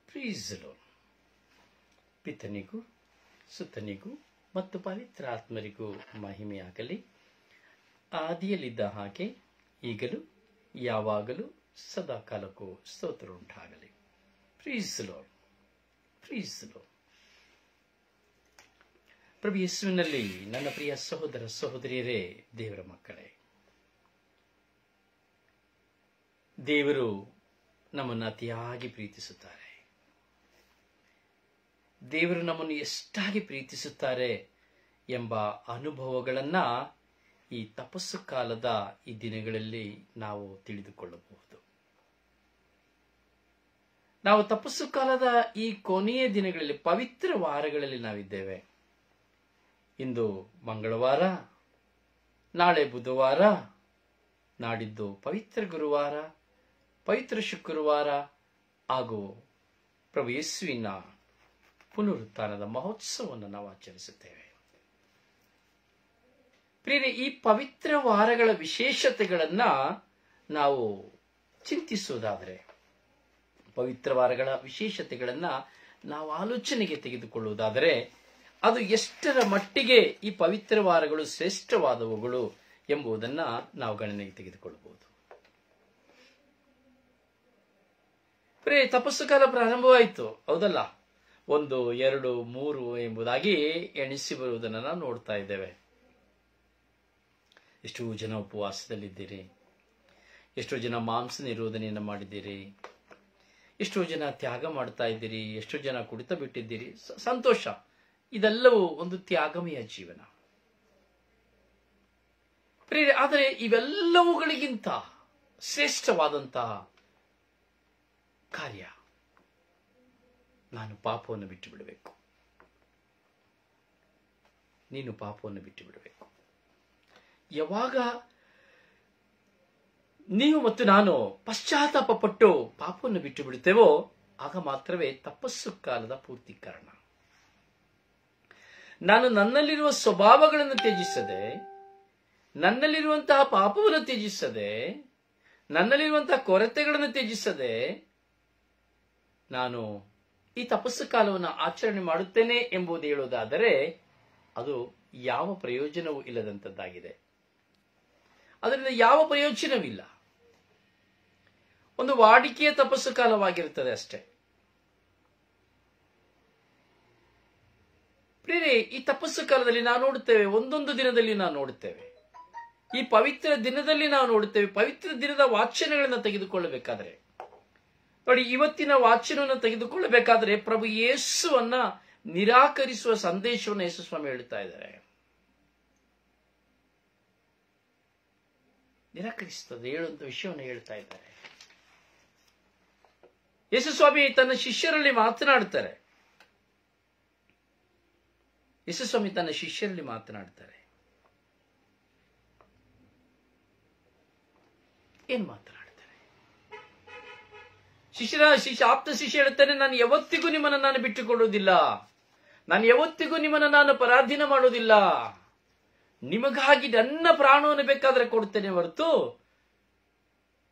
ಪ್ರೀಸ್ the lord. ಪಿತನಿಗೂ ಸುತನಿಗೂ ಮತ್ತು ಪವಿತ್ರಾತ್ಮರಿಗೂ ಮಹಿಮೆಯಾಗಲಿ. ಆದಿಯಲ್ಲಿದ್ದ ಹಾಗೆ ಈಗಲೂ ಯಾವಾಗಲೂ ಸದಾ ಕಾಲಕ್ಕೂ ಸ್ತೋತ್ರ ಉಂಟಾಗಲಿ. Praise the Lord. Praise the Lord. ಪ್ರಭು ಯೇಸುವಿನಲ್ಲಿ ನನ್ನ ಪ್ರಿಯ ಸಹೋದರ ಸಹೋದರಿಯರೇ, ದೇವರ ಮಕ್ಕಳೇ, ದೇವರು ನಮ್ಮನ್ನು ಅತಿಯಾಗಿ ಪ್ರೀತಿಸುತ್ತಾರೆ. ದೇವರು ನಮ್ಮನ್ನು ಎಷ್ಟಾಗಿ ಪ್ರೀತಿಸುತ್ತಾರೆ ಎಂಬ ಅನುಭವಗಳನ್ನ ಈ ತಪಸ್ಸು ಕಾಲದ ಈ ದಿನಗಳಲ್ಲಿ ನಾವು ತಿಳಿದುಕೊಳ್ಳಬಹುದು. ನಾವು ತಪಸ್ಸು ಕಾಲದ ಈ ಕೊನೆಯ ದಿನಗಳಲ್ಲಿ, ಪವಿತ್ರ ವಾರಗಳಲ್ಲಿ ನಾವಿದ್ದೇವೆ. ಇಂದು ಮಂಗಳವಾರ, ನಾಳೆ ಬುಧವಾರ, ನಾಡಿದ್ದು ಪವಿತ್ರ ಗುರುವಾರ, ಪವಿತ್ರ ಶುಕ್ರವಾರ ಹಾಗೂ ಪ್ರಭು ಯೇಸುವಿನ ಪುನರುತ್ಥಾನದ ಮಹೋತ್ಸವವನ್ನು ನಾವು ಆಚರಿಸುತ್ತೇವೆ. ಪ್ರಿಯರೇ, ಈ ಪವಿತ್ರ ವಾರಗಳ ವಿಶೇಷತೆಗಳನ್ನ ನಾವು ಚಿಂತಿಸುವುದಾದರೆ, ಪವಿತ್ರ ವಾರಗಳ ವಿಶೇಷತೆಗಳನ್ನ ನಾವು ಆಲೋಚನೆಗೆ ತೆಗೆದುಕೊಳ್ಳುವುದಾದರೆ, ಅದು ಎಷ್ಟರ ಮಟ್ಟಿಗೆ ಈ ಪವಿತ್ರ ವಾರಗಳು ಶ್ರೇಷ್ಠವಾದವುಗಳು ಎಂಬುದನ್ನ ನಾವು ಗಣನೆಗೆ ತೆಗೆದುಕೊಳ್ಳಬಹುದು. ತಪಸ್ಸು ಕಾಲ ಪ್ರಾರಂಭವಾಯಿತು, ಹೌದಲ್ಲ? 1, 2, 3 ಎಂಬುದಾಗಿ ಎಣಿಸಿ ಬರುವುದನ್ನು ನಾವು ನೋಡ್ತಾ ಇದ್ದೇವೆ. ಎಷ್ಟೋ ಜನ ಉಪವಾಸದಲ್ಲಿದ್ದೀರಿ, ಎಷ್ಟೋ ಜನ ಮಾಂಸ ನಿರೋಧನೆಯನ್ನು ಮಾಡಿದ್ದೀರಿ, ಎಷ್ಟೋ ಜನ ತ್ಯಾಗ ಮಾಡ್ತಾ ಇದ್ದೀರಿ, ಎಷ್ಟೋ ಜನ ಕುಡಿತ ಬಿಟ್ಟಿದ್ದೀರಿ. ಸಂತೋಷ. ಇದೆಲ್ಲವೂ ಒಂದು ತ್ಯಾಗಮಯ ಜೀವನ. ಆದರೆ ಇವೆಲ್ಲವುಗಳಿಗಿಂತ ಶ್ರೇಷ್ಠವಾದಂತಹ ಕಾರ್ಯ, ನಾನು ಪಾಪವನ್ನು ಬಿಟ್ಟು ಬಿಡಬೇಕು. ನೀನು ಪಾಪವನ್ನು ಬಿಟ್ಟು ಬಿಡಬೇಕು. ಯಾವಾಗ ನೀವು ಮತ್ತು ನಾನು ಪಶ್ಚಾತ್ತಾಪ ಪಟ್ಟು ಪಾಪವನ್ನು ಬಿಟ್ಟು ಬಿಡುತ್ತೇವೋ ಆಗ ಮಾತ್ರವೇ ತಪಸ್ಸು ಕಾಲದ ಪೂರ್ತೀಕರಣ. ನಾನು ನನ್ನಲ್ಲಿರುವ ಸ್ವಭಾವಗಳನ್ನು ತ್ಯಜಿಸದೆ, ನನ್ನಲ್ಲಿರುವಂತಹ ಪಾಪವನ್ನು ತ್ಯಜಿಸದೆ, ನನ್ನಲ್ಲಿರುವಂತಹ ಕೊರತೆಗಳನ್ನು ತ್ಯಜಿಸದೆ ನಾನು ಈ ತಪಸ್ಸು ಕಾಲವನ್ನು ಆಚರಣೆ ಮಾಡುತ್ತೇನೆ ಎಂಬುದು ಹೇಳುವುದಾದರೆ ಅದು ಯಾವ ಪ್ರಯೋಜನವೂ ಇಲ್ಲದಂತದ್ದಾಗಿದೆ. ಅದರಿಂದ ಯಾವ ಪ್ರಯೋಜನವಿಲ್ಲ. ಒಂದು ವಾಡಿಕೆಯ ತಪಸ್ಸು ಕಾಲವಾಗಿರುತ್ತದೆ ಅಷ್ಟೇ. ಪ್ರಿಯರೇ, ಈ ತಪಸ್ಸು ಕಾಲದಲ್ಲಿ ನಾವು ನೋಡುತ್ತೇವೆ, ಒಂದೊಂದು ದಿನದಲ್ಲಿ ನಾವು ನೋಡುತ್ತೇವೆ, ಈ ಪವಿತ್ರ ದಿನದಲ್ಲಿ ನಾವು ನೋಡುತ್ತೇವೆ, ಪವಿತ್ರ ದಿನದ ವಾಚನಗಳನ್ನು ತೆಗೆದುಕೊಳ್ಳಬೇಕಾದ್ರೆ ನೋಡಿ, ಇವತ್ತಿನ ವಾಚನವನ್ನು ತೆಗೆದುಕೊಳ್ಳಬೇಕಾದ್ರೆ ಪ್ರಭು ಯೇಸುವನ್ನ ನಿರಾಕರಿಸುವ ಸಂದೇಶವನ್ನು ಯೇಸು ಸ್ವಾಮಿ ಹೇಳ್ತಾ ಇದ್ದಾರೆ. ನಿರಾಕರಿಸುತ್ತದೆ ಹೇಳುವಂತ ವಿಷಯವನ್ನು ಹೇಳ್ತಾ ಇದ್ದಾರೆ. ಯೇಸು ಸ್ವಾಮಿ ತನ್ನ ಶಿಷ್ಯರಲ್ಲಿ ಮಾತನಾಡ್ತಾರೆ. ಯೇಸು ಸ್ವಾಮಿ ತನ್ನ ಶಿಷ್ಯರಲ್ಲಿ ಮಾತನಾಡ್ತಾರೆ. ಏನ್ ಮಾತನಾಡ್ತಾರೆ? ಆಪ್ತ ಶಿಷ್ಯ ಹೇಳ್ತಾನೆ, ನಾನು ಯಾವತ್ತಿಗೂ ನಿಮ್ಮನ್ನು ನಾನು ಬಿಟ್ಟುಕೊಡುವುದಿಲ್ಲ, ನಾನು ಯಾವತ್ತಿಗೂ ನಿಮ್ಮನ್ನು ನಾನು ಪರಾಧೀನ ಮಾಡುವುದಿಲ್ಲ, ನಿಮಗಾಗಿ ನನ್ನ ಪ್ರಾಣವನ್ನು ಬೇಕಾದ್ರೆ ಕೊಡ್ತೇನೆ ಹೊರತು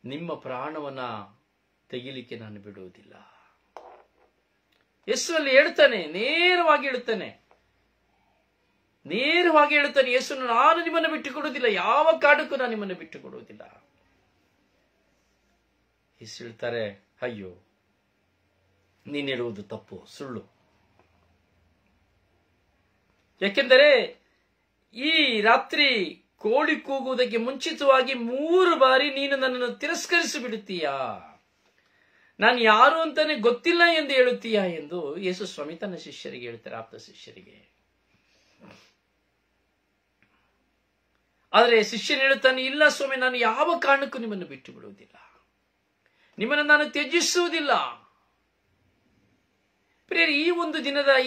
ನಿಮ್ಮ ಪ್ರಾಣವನ್ನ ತೆಗಿಲಿಕ್ಕೆ ನಾನು ಬಿಡುವುದಿಲ್ಲ. ಯೇಸುವಲ್ಲಿ ಹೇಳ್ತಾನೆ, ನೇರವಾಗಿ ಹೇಳ್ತಾನೆ, ಯೇಸು, ನಾನು ನಿಮ್ಮನ್ನು ಬಿಟ್ಟುಕೊಡುವುದಿಲ್ಲ, ಯಾವ ಕಾರಣಕ್ಕೂ ನಾನು ನಿಮ್ಮನ್ನು ಬಿಟ್ಟುಕೊಡುವುದಿಲ್ಲ. ಯೇಸು ಹೇಳ್ತಾರೆ, ಅಯ್ಯೋ, ನೀನು ಹೇಳುವುದು ತಪ್ಪು, ಸುಳ್ಳು. ಯಾಕೆಂದರೆ ಈ ರಾತ್ರಿ ಕೋಳಿ ಕೂಗುವುದಕ್ಕೆ ಮುಂಚಿತವಾಗಿ 3 ಬಾರಿ ನೀನು ನನ್ನನ್ನು ತಿರಸ್ಕರಿಸಿ ಬಿಡುತ್ತೀಯಾ, ನಾನು ಯಾರು ಅಂತಾನೆ ಗೊತ್ತಿಲ್ಲ ಎಂದು ಹೇಳುತ್ತೀಯಾ ಎಂದು ಯೇಸು ಸ್ವಾಮಿ ತನ್ನ ಶಿಷ್ಯರಿಗೆ ಹೇಳ್ತಾರೆ, ಆಪ್ತ ಶಿಷ್ಯರಿಗೆ. ಆದರೆ ಶಿಷ್ಯನು ಹೇಳುತ್ತಾನೆ, ಇಲ್ಲ ಸ್ವಾಮಿ, ನಾನು ಯಾವ ಕಾರಣಕ್ಕೂ ನಿಮ್ಮನ್ನು ಬಿಟ್ಟು ಬಿಡುವುದಿಲ್ಲ, ನಿಮ್ಮನ್ನು ನಾನು ತ್ಯಜಿಸುವುದಿಲ್ಲ. ಪ್ರಿಯರೇ,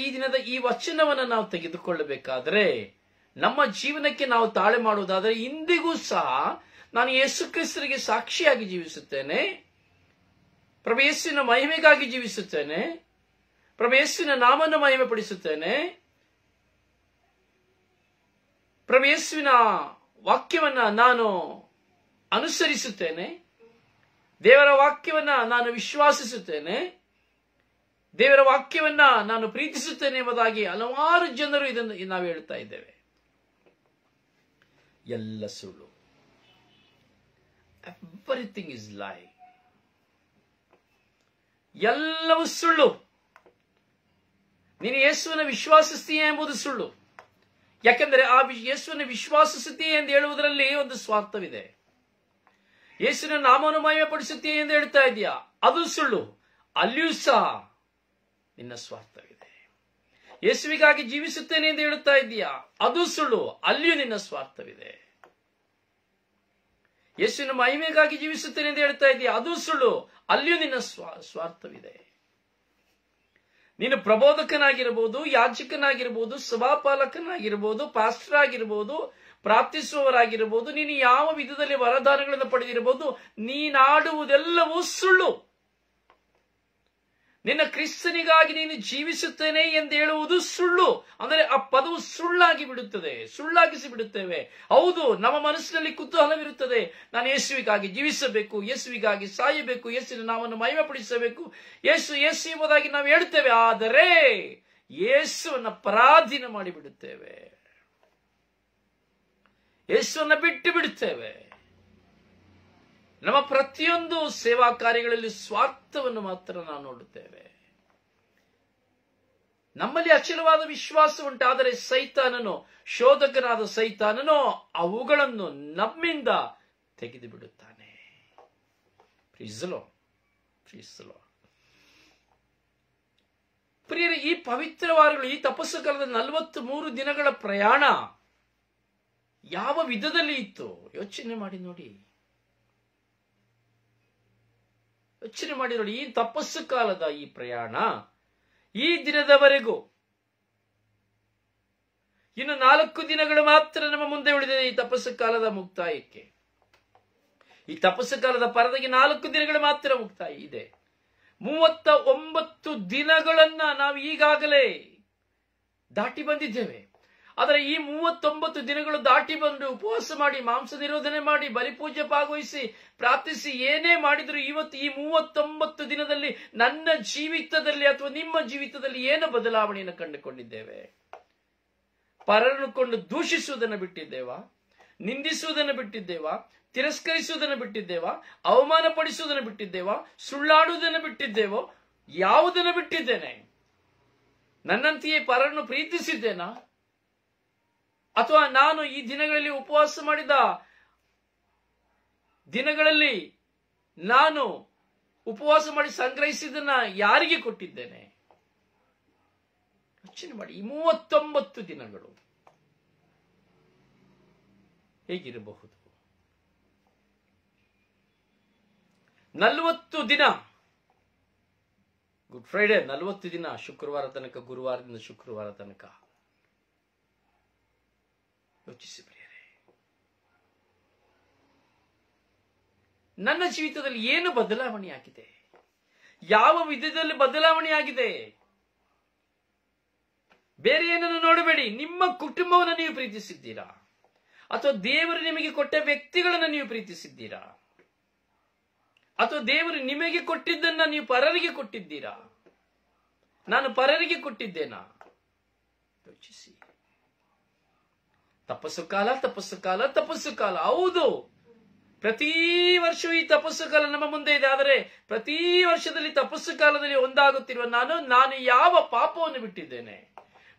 ಈ ದಿನದ ಈ ವಚನವನ್ನು ನಾವು ತೆಗೆದುಕೊಳ್ಳಬೇಕಾದರೆ, ನಮ್ಮ ಜೀವನಕ್ಕೆ ನಾವು ತಾಳೆ ಮಾಡುವುದಾದರೆ, ಇಂದಿಗೂ ಸಹ ನಾನು ಯೇಸು ಕ್ರಿಸ್ತರಿಗೆ ಸಾಕ್ಷಿಯಾಗಿ ಜೀವಿಸುತ್ತೇನೆ, ಪ್ರಭು ಯೇಸುವಿನ ಮಹಿಮೆಗಾಗಿ ಜೀವಿಸುತ್ತೇನೆ, ಪ್ರಭು ಯೇಸುವಿನ ನಾಮವನ್ನು ಮಹಿಮೆ ಪಡಿಸುತ್ತೇನೆ, ಪ್ರಭು ಯೇಸುವಿನ ವಾಕ್ಯವನ್ನ ನಾನು ಅನುಸರಿಸುತ್ತೇನೆ, ದೇವರ ವಾಕ್ಯವನ್ನ ನಾನು ವಿಶ್ವಾಸಿಸುತ್ತೇನೆ. ದೇವರ ವಾಕ್ಯವನ್ನ ನಾನು ಪ್ರೀತಿಸುತ್ತೇನೆ ಎಂಬುದಾಗಿ ಹಲವಾರು ಜನರು ಇದನ್ನು ನಾವು ಹೇಳ್ತಾ ಇದ್ದೇವೆ. ಎಲ್ಲ ಸುಳ್ಳು. ಎವ್ರಿಥಿಂಗ್ ಇಸ್ ಲೈ. ಎಲ್ಲವೂ ಸುಳ್ಳು. ನೀನು ಯೇಸುವನ್ನು ವಿಶ್ವಾಸಿಸ್ತೀಯ ಎಂಬುದು ಸುಳ್ಳು. ಯಾಕೆಂದರೆ ಆ ಯೇಸುವನ್ನು ವಿಶ್ವಾಸಿಸುತ್ತೀಯ ಎಂದು ಹೇಳುವುದರಲ್ಲಿ ಒಂದು ಸ್ವಾರ್ಥವಿದೆ. ಯೇಸುವಿನ ನಾಮವನ್ನು ಮಹಿಮೆಪಡಿಸುತ್ತೀಯ ಎಂದು ಹೇಳ್ತಾ ಇದೆಯಾ, ಅದು ಸುಳ್ಳು. ಅಲ್ಲಿಯೂ ಸಹ ನಿನ್ನ ಸ್ವಾರ್ಥವಿದೆ. ಯೇಸುವಿಗಾಗಿ ಜೀವಿಸುತ್ತೇನೆ ಎಂದು ಹೇಳುತ್ತಾ ಇದೆಯಾ, ಅದು ಸುಳ್ಳು. ಅಲ್ಲಿಯೂ ನಿನ್ನ ಸ್ವಾರ್ಥವಿದೆ. ಯೇಸುವಿನ ಮಹಿಮೆಗಾಗಿ ಜೀವಿಸುತ್ತೇನೆ ಎಂದು ಹೇಳ್ತಾ ಇದೆಯಾ, ಅದು ಸುಳ್ಳು. ಅಲ್ಲಿಯೂ ನಿನ್ನ ಸ್ವಾರ್ಥವಿದೆ. ನೀನು ಪ್ರಬೋಧಕನಾಗಿರಬಹುದು, ಯಾಜಕನಾಗಿರಬಹುದು, ಸಭಾಪಾಲಕನಾಗಿರಬಹುದು, ಪಾಸ್ಟರ್ ಆಗಿರಬಹುದು, ಪ್ರಾರ್ಥಿಸುವವರಾಗಿರಬಹುದು, ನೀನು ಯಾವ ವಿಧದಲ್ಲಿ ವರದಾನಗಳನ್ನು ಪಡೆದಿರಬಹುದು, ನೀನಾಡುವುದೆಲ್ಲವೂ ಸುಳ್ಳು. ನಿನ್ನ ಕ್ರಿಸ್ತನಿಗಾಗಿ ನೀನು ಜೀವಿಸುತ್ತೇನೆ ಎಂದು ಹೇಳುವುದು ಸುಳ್ಳು. ಅಂದರೆ ಆ ಪದವು ಸುಳ್ಳಾಗಿ ಬಿಡುತ್ತದೆ, ಸುಳ್ಳಾಗಿಸಿ ಬಿಡುತ್ತೇವೆ. ಹೌದು, ನಮ್ಮ ಮನಸ್ಸಿನಲ್ಲಿ ಕುತೂಹಲವಿರುತ್ತದೆ. ನಾನು ಯೇಸುವಿಗಾಗಿ ಜೀವಿಸಬೇಕು, ಯೇಸುವಿಗಾಗಿ ಸಾಯಬೇಕು, ಯೇಸುವಿನ ನಾಮವನ್ನು ಮಹಿಮೆಪಡಿಸಬೇಕು, ಯೇಸು ಯೇಸು ಎಂಬುದಾಗಿ ನಾವು ಹೇಳ್ತೇವೆ. ಆದರೆ ಯೇಸುವನ್ನು ಪರಾಧೀನ ಮಾಡಿಬಿಡುತ್ತೇವೆ, ಯೇಸುವನ್ನು ಬಿಟ್ಟು ಬಿಡುತ್ತೇವೆ. ನಮ್ಮ ಪ್ರತಿಯೊಂದು ಸೇವಾ ಕಾರ್ಯಗಳಲ್ಲಿ ಸ್ವಾರ್ಥವನ್ನು ಮಾತ್ರ ನಾವು ನೋಡುತ್ತೇವೆ. ನಮ್ಮಲ್ಲಿ ಅಚಲವಾದ ವಿಶ್ವಾಸ ಉಂಟಾದರೆ ಸೈತಾನನು, ಶೋಧಕನಾದ ಸೈತಾನನು ಅವುಗಳನ್ನು ನಮ್ಮಿಂದ ತೆಗೆದು ಬಿಡುತ್ತಾನೆ. ಪ್ರಿಯರೇ, ಈ ಪವಿತ್ರ ವಾರಗಳು, ಈ ತಪಸ್ಸು ಕಾಲದ 43 ದಿನಗಳ ಪ್ರಯಾಣ ಯಾವ ವಿಧದಲ್ಲಿ ಇತ್ತು ಯೋಚನೆ ಮಾಡಿ ನೋಡಿ. ಈ ತಪಸ್ಸು ಕಾಲದ ಈ ಪ್ರಯಾಣ ಈ ದಿನದವರೆಗೂ, ಇನ್ನು 4 ದಿನಗಳು ಮಾತ್ರ ನಮ್ಮ ಮುಂದೆ ಉಳಿದಿದೆ ಈ ತಪಸ್ಸು ಕಾಲದ ಮುಕ್ತಾಯಕ್ಕೆ. ಈ ತಪಸ್ಸು ಕಾಲದ ಪರದೆಗೆ 4 ದಿನಗಳು ಮಾತ್ರ ಮುಕ್ತಾಯ ಇದೆ. 39 ದಿನಗಳನ್ನ ನಾವು ಈಗಾಗಲೇ ದಾಟಿ ಬಂದಿದ್ದೇವೆ. ಆದರೆ ಈ 39 ದಿನಗಳು ದಾಟಿ ಬಂದು ಉಪವಾಸ ಮಾಡಿ, ಮಾಂಸ ನಿರೋಧನೆ ಮಾಡಿ, ಬಲಿಪೂಜೆ ಭಾಗವಹಿಸಿ, ಪ್ರಾರ್ಥಿಸಿ, ಏನೇ ಮಾಡಿದ್ರು ಇವತ್ತು ಈ 39 ದಿನದಲ್ಲಿ ನನ್ನ ಜೀವಿತದಲ್ಲಿ ಅಥವಾ ನಿಮ್ಮ ಜೀವಿತದಲ್ಲಿ ಏನು ಬದಲಾವಣೆಯನ್ನು ಕಂಡುಕೊಂಡಿದ್ದೇವೆ? ಪರರನ್ನು ಕೊಂಡು ದೂಷಿಸುವುದನ್ನು ಬಿಟ್ಟಿದ್ದೇವಾ? ನಿಂದಿಸುವುದನ್ನು ಬಿಟ್ಟಿದ್ದೇವಾ? ತಿರಸ್ಕರಿಸುವುದನ್ನು ಬಿಟ್ಟಿದ್ದೇವಾ? ಅವಮಾನ ಪಡಿಸುವುದನ್ನು ಬಿಟ್ಟಿದ್ದೇವಾ? ಸುಳ್ಳಾಡುವುದನ್ನು ಬಿಟ್ಟಿದ್ದೇವೋ? ಯಾವುದನ್ನು ಬಿಟ್ಟಿದ್ದೇನೆ? ನನ್ನಂತೆಯೇ ಪರರನ್ನು ಪ್ರೀತಿಸಿದ್ದೇನಾ? ಅಥವಾ ನಾನು ಈ ದಿನಗಳಲ್ಲಿ ಉಪವಾಸ ಮಾಡಿದ ದಿನಗಳಲ್ಲಿ ನಾನು ಉಪವಾಸ ಮಾಡಿ ಸಂಗ್ರಹಿಸಿದ್ದನ್ನ ಯಾರಿಗೆ ಕೊಟ್ಟಿದ್ದೇನೆ? ಯೋಚನೆ ಮಾಡಿ. ಈ 39 ದಿನಗಳು ಹೇಗಿರಬಹುದು? 40 ದಿನ ಗುಡ್ ಫ್ರೈಡೆ, 40 ದಿನ ಶುಕ್ರವಾರ ತನಕ, ಗುರುವಾರದಿಂದ ಶುಕ್ರವಾರ ತನಕ. ಯೋಚಿಸಿ ಪ್ರಿಯರೇ, ನನ್ನ ಜೀವಿತದಲ್ಲಿ ಏನು ಬದಲಾವಣೆಯಾಗಿದೆ? ಯಾವ ವಿಧದಲ್ಲಿ ಬದಲಾವಣೆಯಾಗಿದೆ? ಬೇರೆ ಏನನ್ನು ನೋಡಬೇಡಿ. ನಿಮ್ಮ ಕುಟುಂಬವನ್ನು ನೀವು ಪ್ರೀತಿಸಿದ್ದೀರಾ? ಅಥವಾ ದೇವರು ನಿಮಗೆ ಕೊಟ್ಟ ವ್ಯಕ್ತಿಗಳನ್ನು ನೀವು ಪ್ರೀತಿಸಿದ್ದೀರಾ? ಅಥವಾ ದೇವರು ನಿಮಗೆ ಕೊಟ್ಟಿದ್ದನ್ನ ನೀವು ಪರರಿಗೆ ಕೊಟ್ಟಿದ್ದೀರಾ? ನಾನು ಪರರಿಗೆ ಕೊಟ್ಟಿದ್ದೇನಾ? ಯೋಚಿಸಿ. ತಪಸ್ಸು ಕಾಲ. ಹೌದು, ಪ್ರತಿ ವರ್ಷವೂ ಈ ತಪಸ್ಸು ಕಾಲ ನಮ್ಮ ಮುಂದೆ ಇದೆ. ಆದರೆ ಪ್ರತಿ ವರ್ಷದಲ್ಲಿ ತಪಸ್ಸು ಕಾಲದಲ್ಲಿ ಒಂದಾಗುತ್ತಿರುವ ನಾನು ಯಾವ ಪಾಪವನ್ನು ಬಿಟ್ಟಿದ್ದೇನೆ?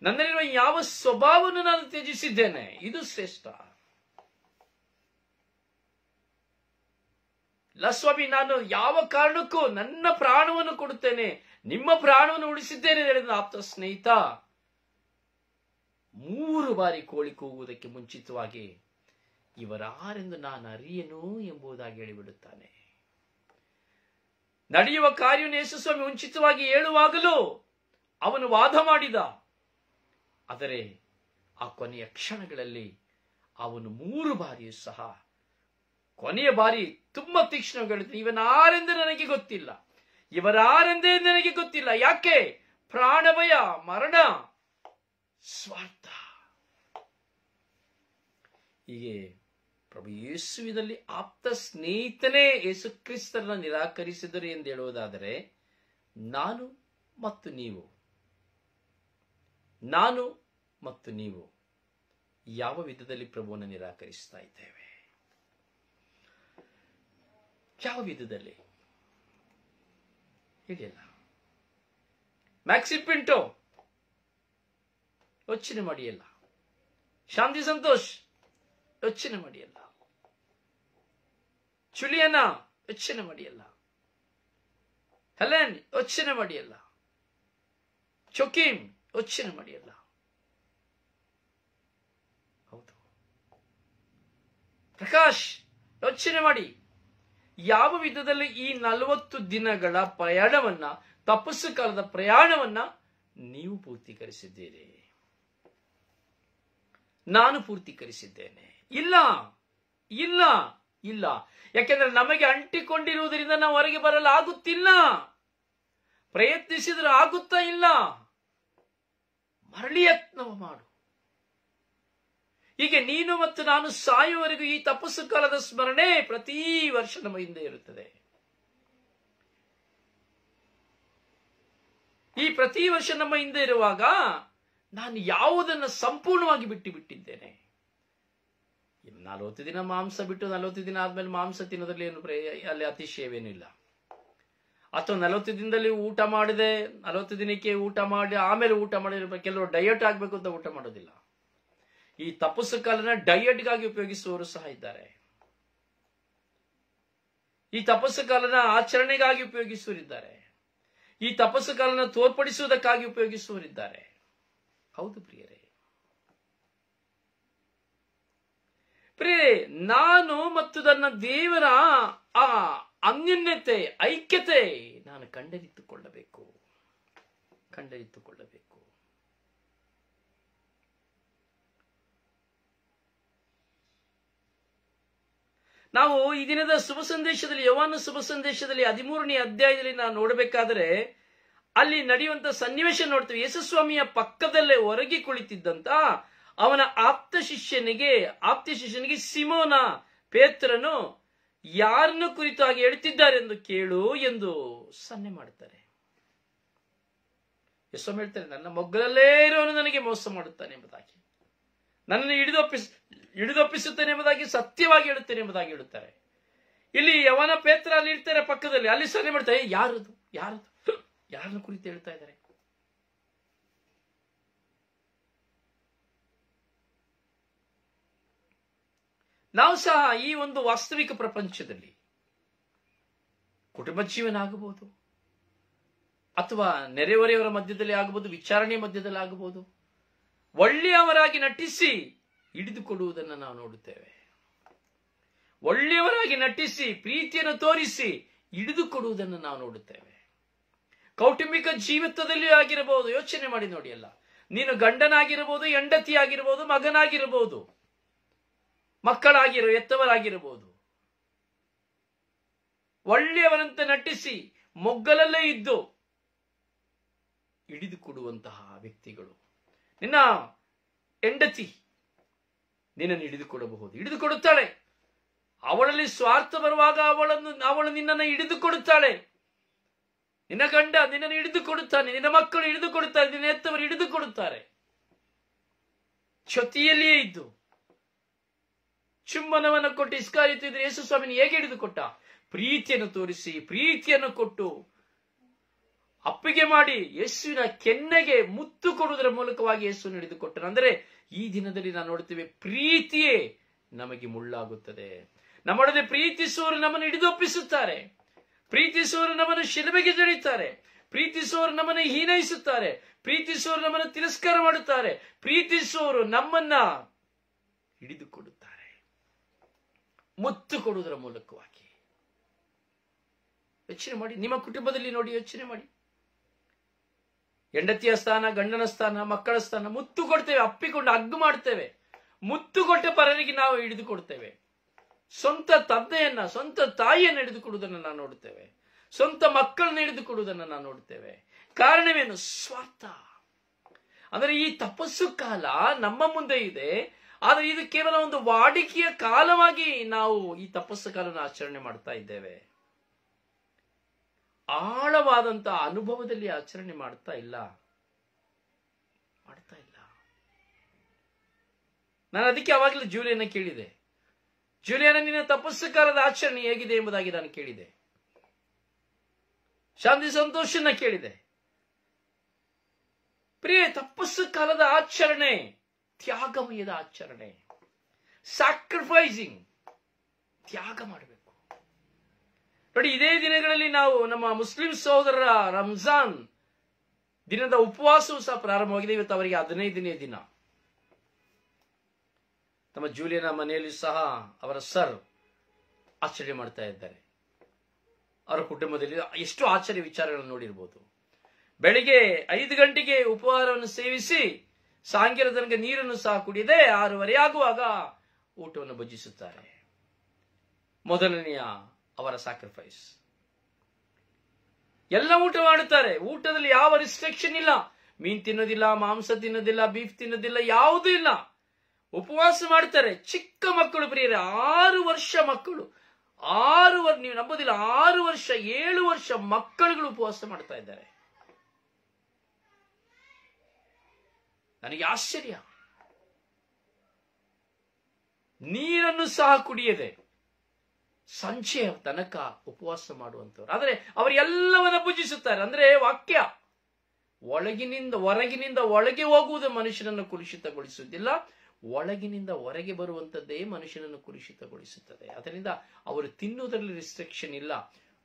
ನನ್ನಲ್ಲಿರುವ ಯಾವ ಸ್ವಭಾವವನ್ನು ನಾನು ತ್ಯಜಿಸಿದ್ದೇನೆ? ಇದು ಶ್ರೇಷ್ಠ. ಇಲ್ಲ ಸ್ವಾಮಿ, ನಾನು ಯಾವ ಕಾರಣಕ್ಕೂ ನನ್ನ ಪ್ರಾಣವನ್ನು ಕೊಡುತ್ತೇನೆ, ನಿಮ್ಮ ಪ್ರಾಣವನ್ನು ಉಳಿಸಿದ್ದೇನೆ ಹೇಳಿದ ಆಪ್ತ ಸ್ನೇಹಿತ 3 ಬಾರಿ ಕೋಳಿ ಕೂಗುವುದಕ್ಕೆ ಮುಂಚಿತವಾಗಿ ಇವರಾರೆಂದು ನಾನು ಅರಿಯೆನು ಎಂಬುದಾಗಿ ಹೇಳಿಬಿಡುತ್ತಾನೆ. ನಡೆಯುವ ಕಾರ್ಯವನ್ನು ಯೇಸುಸ್ವಾಮಿ ಮುಂಚಿತವಾಗಿ ಹೇಳುವಾಗಲೂ ಅವನು ವಾದ ಮಾಡಿದ. ಆದರೆ ಆ ಕೊನೆಯ ಕ್ಷಣಗಳಲ್ಲಿ ಅವನು 3 ಬಾರಿಯೂ ಸಹ, ಕೊನೆಯ ಬಾರಿ ತುಂಬಾ ತೀಕ್ಷ್ಣವಾಗಿ ಹೇಳುತ್ತಾನೆ, ಇವನಾರೆಂದು ನನಗೆ ಗೊತ್ತಿಲ್ಲ, ಇವರಾರೆಂದೇ ನನಗೆ ಗೊತ್ತಿಲ್ಲ. ಯಾಕೆ? ಪ್ರಾಣಭಯ, ಮರಣ, ಸ್ವಾರ್ಥ. ಹೀಗೆ ಪ್ರಭು ಯೇಸುವಿನಲ್ಲಿ ಆಪ್ತ ಸ್ನೇಹಿತನೇ ಯೇಸು ಕ್ರಿಸ್ತರನ್ನು ನಿರಾಕರಿಸಿದರು ಎಂದು ಹೇಳುವುದಾದರೆ, ನಾನು ಮತ್ತು ನೀವು, ನಾನು ಮತ್ತು ನೀವು ಯಾವ ವಿಧದಲ್ಲಿ ಪ್ರಭುವನ್ನು ನಿರಾಕರಿಸ್ತಾ ಇದ್ದೇವೆ? ಯಾವ ವಿಧದಲ್ಲಿ? ಹೇಳಿಲ್ಲ. ಮ್ಯಾಕ್ಸಿ ಪಿಂಟೋ ಯೋಚನೆ ಮಾಡಿಯಲ್ಲ. ಶಾಂತಿ ಸಂತೋಷ್ ಯೋಚನೆ ಮಾಡಿಯಲ್ಲ. ಜುಲಿಯನ ಯೋಚನೆ ಮಾಡಿಯಲ್ಲ. ಹೆಲೆನ್ ಯೋಚನೆ ಮಾಡಿಯಲ್ಲ. ಚೊಕೀಮ್ ಯೋಚನೆ ಮಾಡಿಯಲ್ಲ. ಹೌದು. ಪ್ರಕಾಶ್ ಯೋಚನೆ ಮಾಡಿ, ಯಾವ ವಿಧದಲ್ಲಿ ಈ 40 ದಿನಗಳ ಪ್ರಯಾಣವನ್ನ, ತಪಸ್ಸು ಕಾಲದ ಪ್ರಯಾಣವನ್ನ ನೀವು ಪೂರ್ತೀಕರಿಸಿದ್ದೀರಿ? ನಾನು ಪೂರ್ತೀಕರಿಸಿದ್ದೇನೆ? ಇಲ್ಲ, ಇಲ್ಲ, ಇಲ್ಲ. ಯಾಕೆಂದ್ರೆ ನಮಗೆ ಅಂಟಿಕೊಂಡಿರುವುದರಿಂದ ನಾವು ಹೊರಗೆ ಬರಲು ಆಗುತ್ತಿಲ್ಲ. ಪ್ರಯತ್ನಿಸಿದ್ರೆ ಆಗುತ್ತಾ ಇಲ್ಲ. ಮರಳಿ ಯತ್ನ ಮಾಡು. ಹೀಗೆ ನೀನು ಮತ್ತು ನಾನು ಸಾಯುವವರೆಗೂ ಈ ತಪಸ್ಸು ಕಾಲದ ಸ್ಮರಣೆ ಪ್ರತಿ ವರ್ಷ ನಮ್ಮ ಹಿಂದೆ ಇರುತ್ತದೆ. ಈ ಪ್ರತಿ ವರ್ಷ ನಮ್ಮ ಹಿಂದೆ ಇರುವಾಗ ನಾನು ಯಾವುದನ್ನು ಸಂಪೂರ್ಣವಾಗಿ ಬಿಟ್ಟಿದ್ದೇನೆ? 40 ದಿನ ಮಾಂಸ ಬಿಟ್ಟು 40 ದಿನ ಆದ್ಮೇಲೆ ಮಾಂಸ ತಿನ್ನೋದ್ರಲ್ಲಿ ಏನು ಅಲ್ಲಿ ಅತಿಶಯವೇನಿಲ್ಲ. ಅಥವಾ 40 ದಿನದಲ್ಲಿ ಊಟ ಮಾಡಿದೆ, 40 ದಿನಕ್ಕೆ ಊಟ ಮಾಡಿ ಆಮೇಲೆ ಊಟ ಮಾಡಿದ್ರೆ ಕೆಲವರು ಡಯಟ್ ಆಗ್ಬೇಕು ಅಂತ ಊಟ ಮಾಡೋದಿಲ್ಲ. ಈ ತಪಸ್ಸು ಕಾಲನ ಡಯಟ್ಗಾಗಿ ಉಪಯೋಗಿಸುವವರು ಸಹ ಇದ್ದಾರೆ. ಈ ತಪಸ್ಸು ಕಾಲನ ಆಚರಣೆಗಾಗಿ ಉಪಯೋಗಿಸುವರಿದ್ದಾರೆ. ಈ ತಪಸ್ಸು ಕಾಲನ ತೋರ್ಪಡಿಸುವುದಕ್ಕಾಗಿ ಉಪಯೋಗಿಸುವರಿದ್ದಾರೆ. ಹೌದು ಪ್ರಿಯರೇ. ಪ್ರಿಯರೇ, ನಾನು ಮತ್ತು ನನ್ನ ದೇವರ ಆ ಅನ್ಯೋನ್ಯತೆ, ಐಕ್ಯತೆ ನಾನು ಕಂಡರಿತುಕೊಳ್ಳಬೇಕು. ನಾವು ಈ ದಿನದ ಶುಭ ಸಂದೇಶದಲ್ಲಿ, ಯೋಹಾನ ಶುಭ ಸಂದೇಶದಲ್ಲಿ 13ನೇ ಅಧ್ಯಾಯದಲ್ಲಿ ನಾವು ನೋಡಬೇಕಾದ್ರೆ ಅಲ್ಲಿ ನಡೆಯುವಂತ ಸನ್ನಿವೇಶ ನೋಡ್ತೀವಿ. ಯೇಸುಸ್ವಾಮಿಯ ಪಕ್ಕದಲ್ಲೇ ಹೊರಗೆ ಕುಳಿತಿದ್ದಂತ ಅವನ ಆಪ್ತ ಶಿಷ್ಯನಿಗೆ ಸಿಮೋನ ಪೇತ್ರನು ಯಾರನ್ನು ಕುರಿತಾಗಿ ಹೇಳ್ತಿದ್ದಾರೆ ಎಂದು ಕೇಳು ಎಂದು ಸನ್ನೆ ಮಾಡುತ್ತಾರೆ. ಯೇಸುಸ್ವಾಮಿ ಹೇಳ್ತಾರೆ, ನನ್ನ ಮೊಗ್ಗಲಲ್ಲೇ ಇರೋನು ನನಗೆ ಮೋಸ ಮಾಡುತ್ತಾನೆ ಎಂಬುದಾಗಿ, ನನ್ನನ್ನು ಹಿಡಿದೊಪ್ಪಿಸುತ್ತೇನೆ ಎಂಬುದಾಗಿ, ಸತ್ಯವಾಗಿ ಹೇಳುತ್ತೇನೆ ಎಂಬುದಾಗಿ ಹೇಳುತ್ತಾರೆ. ಇಲ್ಲಿ ಯವನ ಪೇತ್ರ ಅಲ್ಲಿ ಇರ್ತಾರೆ ಪಕ್ಕದಲ್ಲಿ, ಅಲ್ಲಿ ಸನ್ನೆ ಮಾಡ್ತಾರೆ, ಯಾರನ್ನು ಕುರಿತು ಹೇಳ್ತಾ ಇದ್ದಾರೆ? ನಾವು ಸಹ ಈ ಒಂದು ವಾಸ್ತವಿಕ ಪ್ರಪಂಚದಲ್ಲಿ ಕುಟುಂಬ ಜೀವನ ಆಗಬಹುದು, ಅಥವಾ ನೆರೆಹೊರೆಯವರ ಮಧ್ಯದಲ್ಲಿ ಆಗಬಹುದು, ವಿಚಾರಣೆ ಮಧ್ಯದಲ್ಲಿ ಆಗಬಹುದು, ಒಳ್ಳೆಯವರಾಗಿ ನಟಿಸಿ ಹಿಡಿದುಕೊಡುವುದನ್ನು ನಾವು ನೋಡುತ್ತೇವೆ. ಒಳ್ಳೆಯವರಾಗಿ ನಟಿಸಿ ಪ್ರೀತಿಯನ್ನು ತೋರಿಸಿ ಹಿಡಿದುಕೊಡುವುದನ್ನು ನಾವು ನೋಡುತ್ತೇವೆ. ಕೌಟುಂಬಿಕ ಜೀವಿತದಲ್ಲಿ ಆಗಿರಬಹುದು. ಯೋಚನೆ ಮಾಡಿ ನೋಡಿ. ಅಲ್ಲ, ನೀನು ಗಂಡನಾಗಿರಬಹುದು, ಹೆಂಡತಿ ಆಗಿರಬಹುದು, ಮಗನಾಗಿರಬಹುದು, ಎತ್ತವರಾಗಿರಬಹುದು. ಒಳ್ಳೆಯವರಂತೆ ನಟಿಸಿ ಮೊಗ್ಗಲಲ್ಲೇ ಇದ್ದು ಹಿಡಿದುಕೊಡುವಂತಹ ವ್ಯಕ್ತಿಗಳು. ನಿನ್ನ ಹೆಂಡತಿ ನಿನ್ನನ್ನು ಹಿಡಿದುಕೊಡುತ್ತಾಳೆ. ಅವಳಲ್ಲಿ ಸ್ವಾರ್ಥ ಬರುವಾಗ ಅವಳು ನಿನ್ನನ್ನು ಹಿಡಿದುಕೊಡುತ್ತಾಳೆ. ನಿನ್ನ ಗಂಡ ನಿನ್ನನ್ನು ಹಿಡಿದುಕೊಡುತ್ತಾನೆ, ನಿನ್ನ ಮಕ್ಕಳು ಹಿಡಿದುಕೊಡುತ್ತಾರೆ, ನಿನ್ನ ಹೆತ್ತವರು ಹಿಡಿದುಕೊಡುತ್ತಾರೆ. ಜೊತೆಯಲ್ಲಿಯೇ ಇದ್ದು ಚುಂಬನವನ್ನು ಕೊಟ್ಟು ಇಸ್ಕರಿಯೋತಿದ್ರೆ ಯೇಸು ಸ್ವಾಮಿನ ಹೇಗೆ ಹಿಡಿದುಕೊಟ್ಟ? ಪ್ರೀತಿಯನ್ನು ತೋರಿಸಿ, ಪ್ರೀತಿಯನ್ನು ಕೊಟ್ಟು, ಅಪ್ಪಿಗೆ ಮಾಡಿ ಯೇಸುವಿನ ಕೆನ್ನೆಗೆ ಮುತ್ತು ಕೊಡುವುದರ ಮೂಲಕವಾಗಿ ಯೇಸುವನ್ನು ಹಿಡಿದುಕೊಟ್ಟನು. ಅಂದರೆ ಈ ದಿನದಲ್ಲಿ ನಾವು ನೋಡ್ತೇವೆ, ಪ್ರೀತಿಯೇ ನಮಗೆ ಮುಳ್ಳಾಗುತ್ತದೆ. ನಮ್ಮೊಡನೆ ಪ್ರೀತಿಸುವವರು ನಮ್ಮನ್ನು ಹಿಡಿದೊಪ್ಪಿಸುತ್ತಾರೆ, ಪ್ರೀತಿಸುವವರು ನಮ್ಮನ್ನು ಶಿಲುಬೆಗೆ ಜಡಿಯುತ್ತಾರೆ, ಪ್ರೀತಿಸುವವರು ನಮ್ಮನ್ನು ಹೀನೈಸುತ್ತಾರೆ, ಪ್ರೀತಿಸುವವರು ನಮ್ಮನ್ನು ತಿರಸ್ಕಾರ ಮಾಡುತ್ತಾರೆ, ಪ್ರೀತಿಸುವವರು ನಮ್ಮನ್ನ ಹಿಡಿದುಕೊಡುತ್ತಾರೆ ಮುತ್ತು ಕೊಡುವುದರ ಮೂಲಕವಾಗಿ. ಯೋಚನೆ ಮಾಡಿ, ನಿಮ್ಮ ಕುಟುಂಬದಲ್ಲಿ ನೋಡಿ, ಯೋಚನೆ ಮಾಡಿ. ಹೆಂಡತಿಯ ಸ್ಥಾನ, ಗಂಡನ ಸ್ಥಾನ, ಮಕ್ಕಳ ಸ್ಥಾನ, ಮುತ್ತು ಕೊಡ್ತೇವೆ, ಅಪ್ಪಿಕೊಂಡು ಹಗ್ಗು ಮಾಡ್ತೇವೆ. ಮುತ್ತು ಕೊಟ್ಟ ಪರರಿಗೆ ನಾವು ಹಿಡಿದುಕೊಡ್ತೇವೆ. ಸ್ವಂತ ತಂದೆಯನ್ನ, ಸ್ವಂತ ತಾಯಿಯನ್ನು ಹಿಡಿದುಕೊಡುವುದನ್ನು ನಾವು ನೋಡುತ್ತೇವೆ. ಸ್ವಂತ ಮಕ್ಕಳನ್ನು ಹಿಡಿದುಕೊಡುವುದನ್ನು ನಾವು ನೋಡುತ್ತೇವೆ. ಕಾರಣವೇನು? ಸ್ವಾರ್ಥ. ಅಂದರೆ ಈ ತಪಸ್ಸು ಕಾಲ ನಮ್ಮ ಮುಂದೆ ಇದೆ, ಆದರೆ ಇದು ಕೇವಲ ಒಂದು ವಾಡಿಕೆಯ ಕಾಲವಾಗಿ ನಾವು ಈ ತಪಸ್ಸು ಕಾಲನ ಆಚರಣೆ ಮಾಡ್ತಾ ಇದ್ದೇವೆ. ಆಳವಾದಂತ ಅನುಭವದಲ್ಲಿ ಆಚರಣೆ ಮಾಡ್ತಾ ಇಲ್ಲ. ನಾನು ಅದಕ್ಕೆ ಅವಾಗಲೇ ಜೂಲಿಯನ್ನ ಕೇಳಿದೆ, ಜೂಲಿಯನ ನಿನ್ನ ತಪಸ್ಸು ಕಾಲದ ಆಚರಣೆ ಹೇಗಿದೆ ಎಂಬುದಾಗಿ ನಾನು ಕೇಳಿದೆ. ಶಾಂತಿ ಸಂತೋಷನ ಕೇಳಿದೆ. ಪ್ರಿಯ, ತಪಸ್ಸು ಕಾಲದ ಆಚರಣೆ ತ್ಯಾಗಮಯದ ಆಚರಣೆ, ಸ್ಯಾಕ್ರಿಫೈಸಿಂಗ್, ತ್ಯಾಗ ಮಾಡಬೇಕು. ನೋಡಿ, ಇದೇ ದಿನಗಳಲ್ಲಿ ನಾವು ನಮ್ಮ ಮುಸ್ಲಿಂ ಸಹೋದರರ ರಂಜಾನ್ ದಿನದ ಉಪವಾಸವೂ ಸಹ ಪ್ರಾರಂಭವಾಗಿದೆ. ಇವತ್ತು ಅವರಿಗೆ 15ನೇ ದಿನ. ನಮ್ಮ ಜೂಲಿಯನ ಮನೆಯಲ್ಲಿ ಸಹ ಅವರ ಸರ್ ಆಚರಣೆ ಮಾಡ್ತಾ ಇದ್ದಾರೆ. ಅವರ ಕುಟುಂಬದಲ್ಲಿ ಎಷ್ಟು ಆಶ್ಚರ್ಯ ವಿಚಾರಗಳನ್ನು ನೋಡಿರ್ಬೋದು. ಬೆಳಿಗ್ಗೆ 5 ಗಂಟೆಗೆ ಉಪಹಾರವನ್ನು ಸೇವಿಸಿ ಸಾಯಂಕಾಲ ತನಕ ನೀರನ್ನು ಸಹ ಕುಡಿಯದೆ 6:30 ಆಗುವಾಗ ಊಟವನ್ನು ಭುಜಿಸುತ್ತಾರೆ. ಮೊದಲನೆಯ ಅವರ ಸ್ಯಾಕ್ರಿಫೈಸ್. ಎಲ್ಲ ಊಟ ಮಾಡುತ್ತಾರೆ. ಊಟದಲ್ಲಿ ಯಾವ ರಿಸ್ಟ್ರಿಕ್ಷನ್ ಇಲ್ಲ. ಮೀನು ತಿನ್ನೋದಿಲ್ಲ, ಮಾಂಸ ತಿನ್ನೋದಿಲ್ಲ, ಬೀಫ್ ತಿನ್ನೋದಿಲ್ಲ, ಯಾವುದೂ ಇಲ್ಲ. ಉಪವಾಸ ಮಾಡ್ತಾರೆ. ಚಿಕ್ಕ ಮಕ್ಕಳು ಪ್ರಿಯರೇ, 6 ವರ್ಷ ಮಕ್ಕಳು, ನೀವು ನಂಬೋದಿಲ್ಲ, 6 ವರ್ಷ 7 ವರ್ಷ ಮಕ್ಕಳುಗಳು ಉಪವಾಸ ಮಾಡ್ತಾ ಇದ್ದಾರೆ. ನನಗೆ ಆಶ್ಚರ್ಯ. ನೀರನ್ನು ಸಹ ಕುಡಿಯದೆ ಸಂಜೆಯ ತನಕ ಉಪವಾಸ ಮಾಡುವಂತವ್ರು. ಆದರೆ ಅವರು ಎಲ್ಲವನ್ನ ಪೂಜಿಸುತ್ತಾರೆ. ಅಂದ್ರೆ ವಾಕ್ಯ ಹೊರಗಿನಿಂದ ಒಳಗೆ ಹೋಗುವುದು ಮನುಷ್ಯನನ್ನು ಕುಲುಷಿತಗೊಳಿಸುವುದಿಲ್ಲ, ಒಳಗಿನಿಂದ ಹೊರಗೆ ಬರುವಂತದ್ದೇ ಮನುಷ್ಯನನ್ನು ಕುಲುಷಿತಗೊಳಿಸುತ್ತದೆ. ಅದರಿಂದ ಅವರು ತಿನ್ನುವುದರಲ್ಲಿ ರಿಸ್ಟ್ರಿಕ್ಷನ್ ಇಲ್ಲ.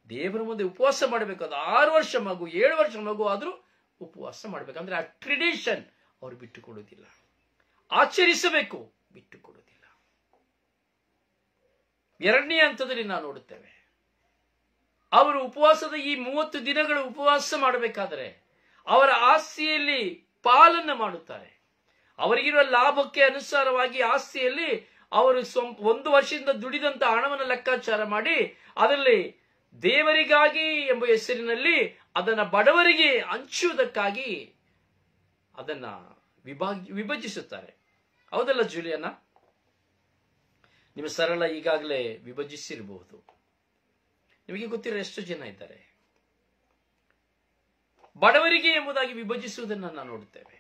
ದೇವರ ಮುಂದೆ ಉಪವಾಸ ಮಾಡಬೇಕು. ಅದು 6 ವರ್ಷ ಮಗು, 7 ವರ್ಷ ಮಗು ಆದ್ರೂ ಉಪವಾಸ ಮಾಡಬೇಕಂದ್ರೆ ಆ ಟ್ರೆಡಿಷನ್ ಅವರು ಬಿಟ್ಟುಕೊಡುವುದಿಲ್ಲ. ಆಚರಿಸಬೇಕು, ಬಿಟ್ಟುಕೊಡುವುದಿಲ್ಲ. 2ನೇ ಹಂತದಲ್ಲಿ ನಾವು ನೋಡುತ್ತೇವೆ, ಅವರು ಉಪವಾಸದ ಈ 30 ದಿನಗಳು ಉಪವಾಸ ಮಾಡಬೇಕಾದರೆ ಅವರ ಆಸ್ತಿಯಲ್ಲಿ ಪಾಲನ್ನ ಮಾಡುತ್ತಾರೆ. ಅವರಿಗಿರುವ ಲಾಭಕ್ಕೆ ಅನುಸಾರವಾಗಿ ಆಸ್ತಿಯಲ್ಲಿ ಅವರು 1 ವರ್ಷದಿಂದ ದುಡಿದಂತ ಹಣವನ್ನು ಲೆಕ್ಕಾಚಾರ ಮಾಡಿ ಅದರಲ್ಲಿ ದೇವರಿಗಾಗಿ ಎಂಬ ಹೆಸರಿನಲ್ಲಿ ಅದನ್ನ ಬಡವರಿಗೆ ಹಂಚುವುದಕ್ಕಾಗಿ ಅದನ್ನ ವಿಭಜಿಸುತ್ತಾರೆ. ಹೌದಲ್ಲ ಜೂಲಿಯನ್ನ? ನಿಮ್ಮ ಸರಳ ಈಗಾಗಲೇ ವಿಭಜಿಸಿರಬಹುದು. ನಿಮಗೆ ಗೊತ್ತಿರೋ ಎಷ್ಟು ಜನ ಇದ್ದಾರೆ. ಬಡವರಿಗೆ ಎಂಬುದಾಗಿ ವಿಭಜಿಸುವುದನ್ನು ನಾವು ನೋಡುತ್ತೇವೆ.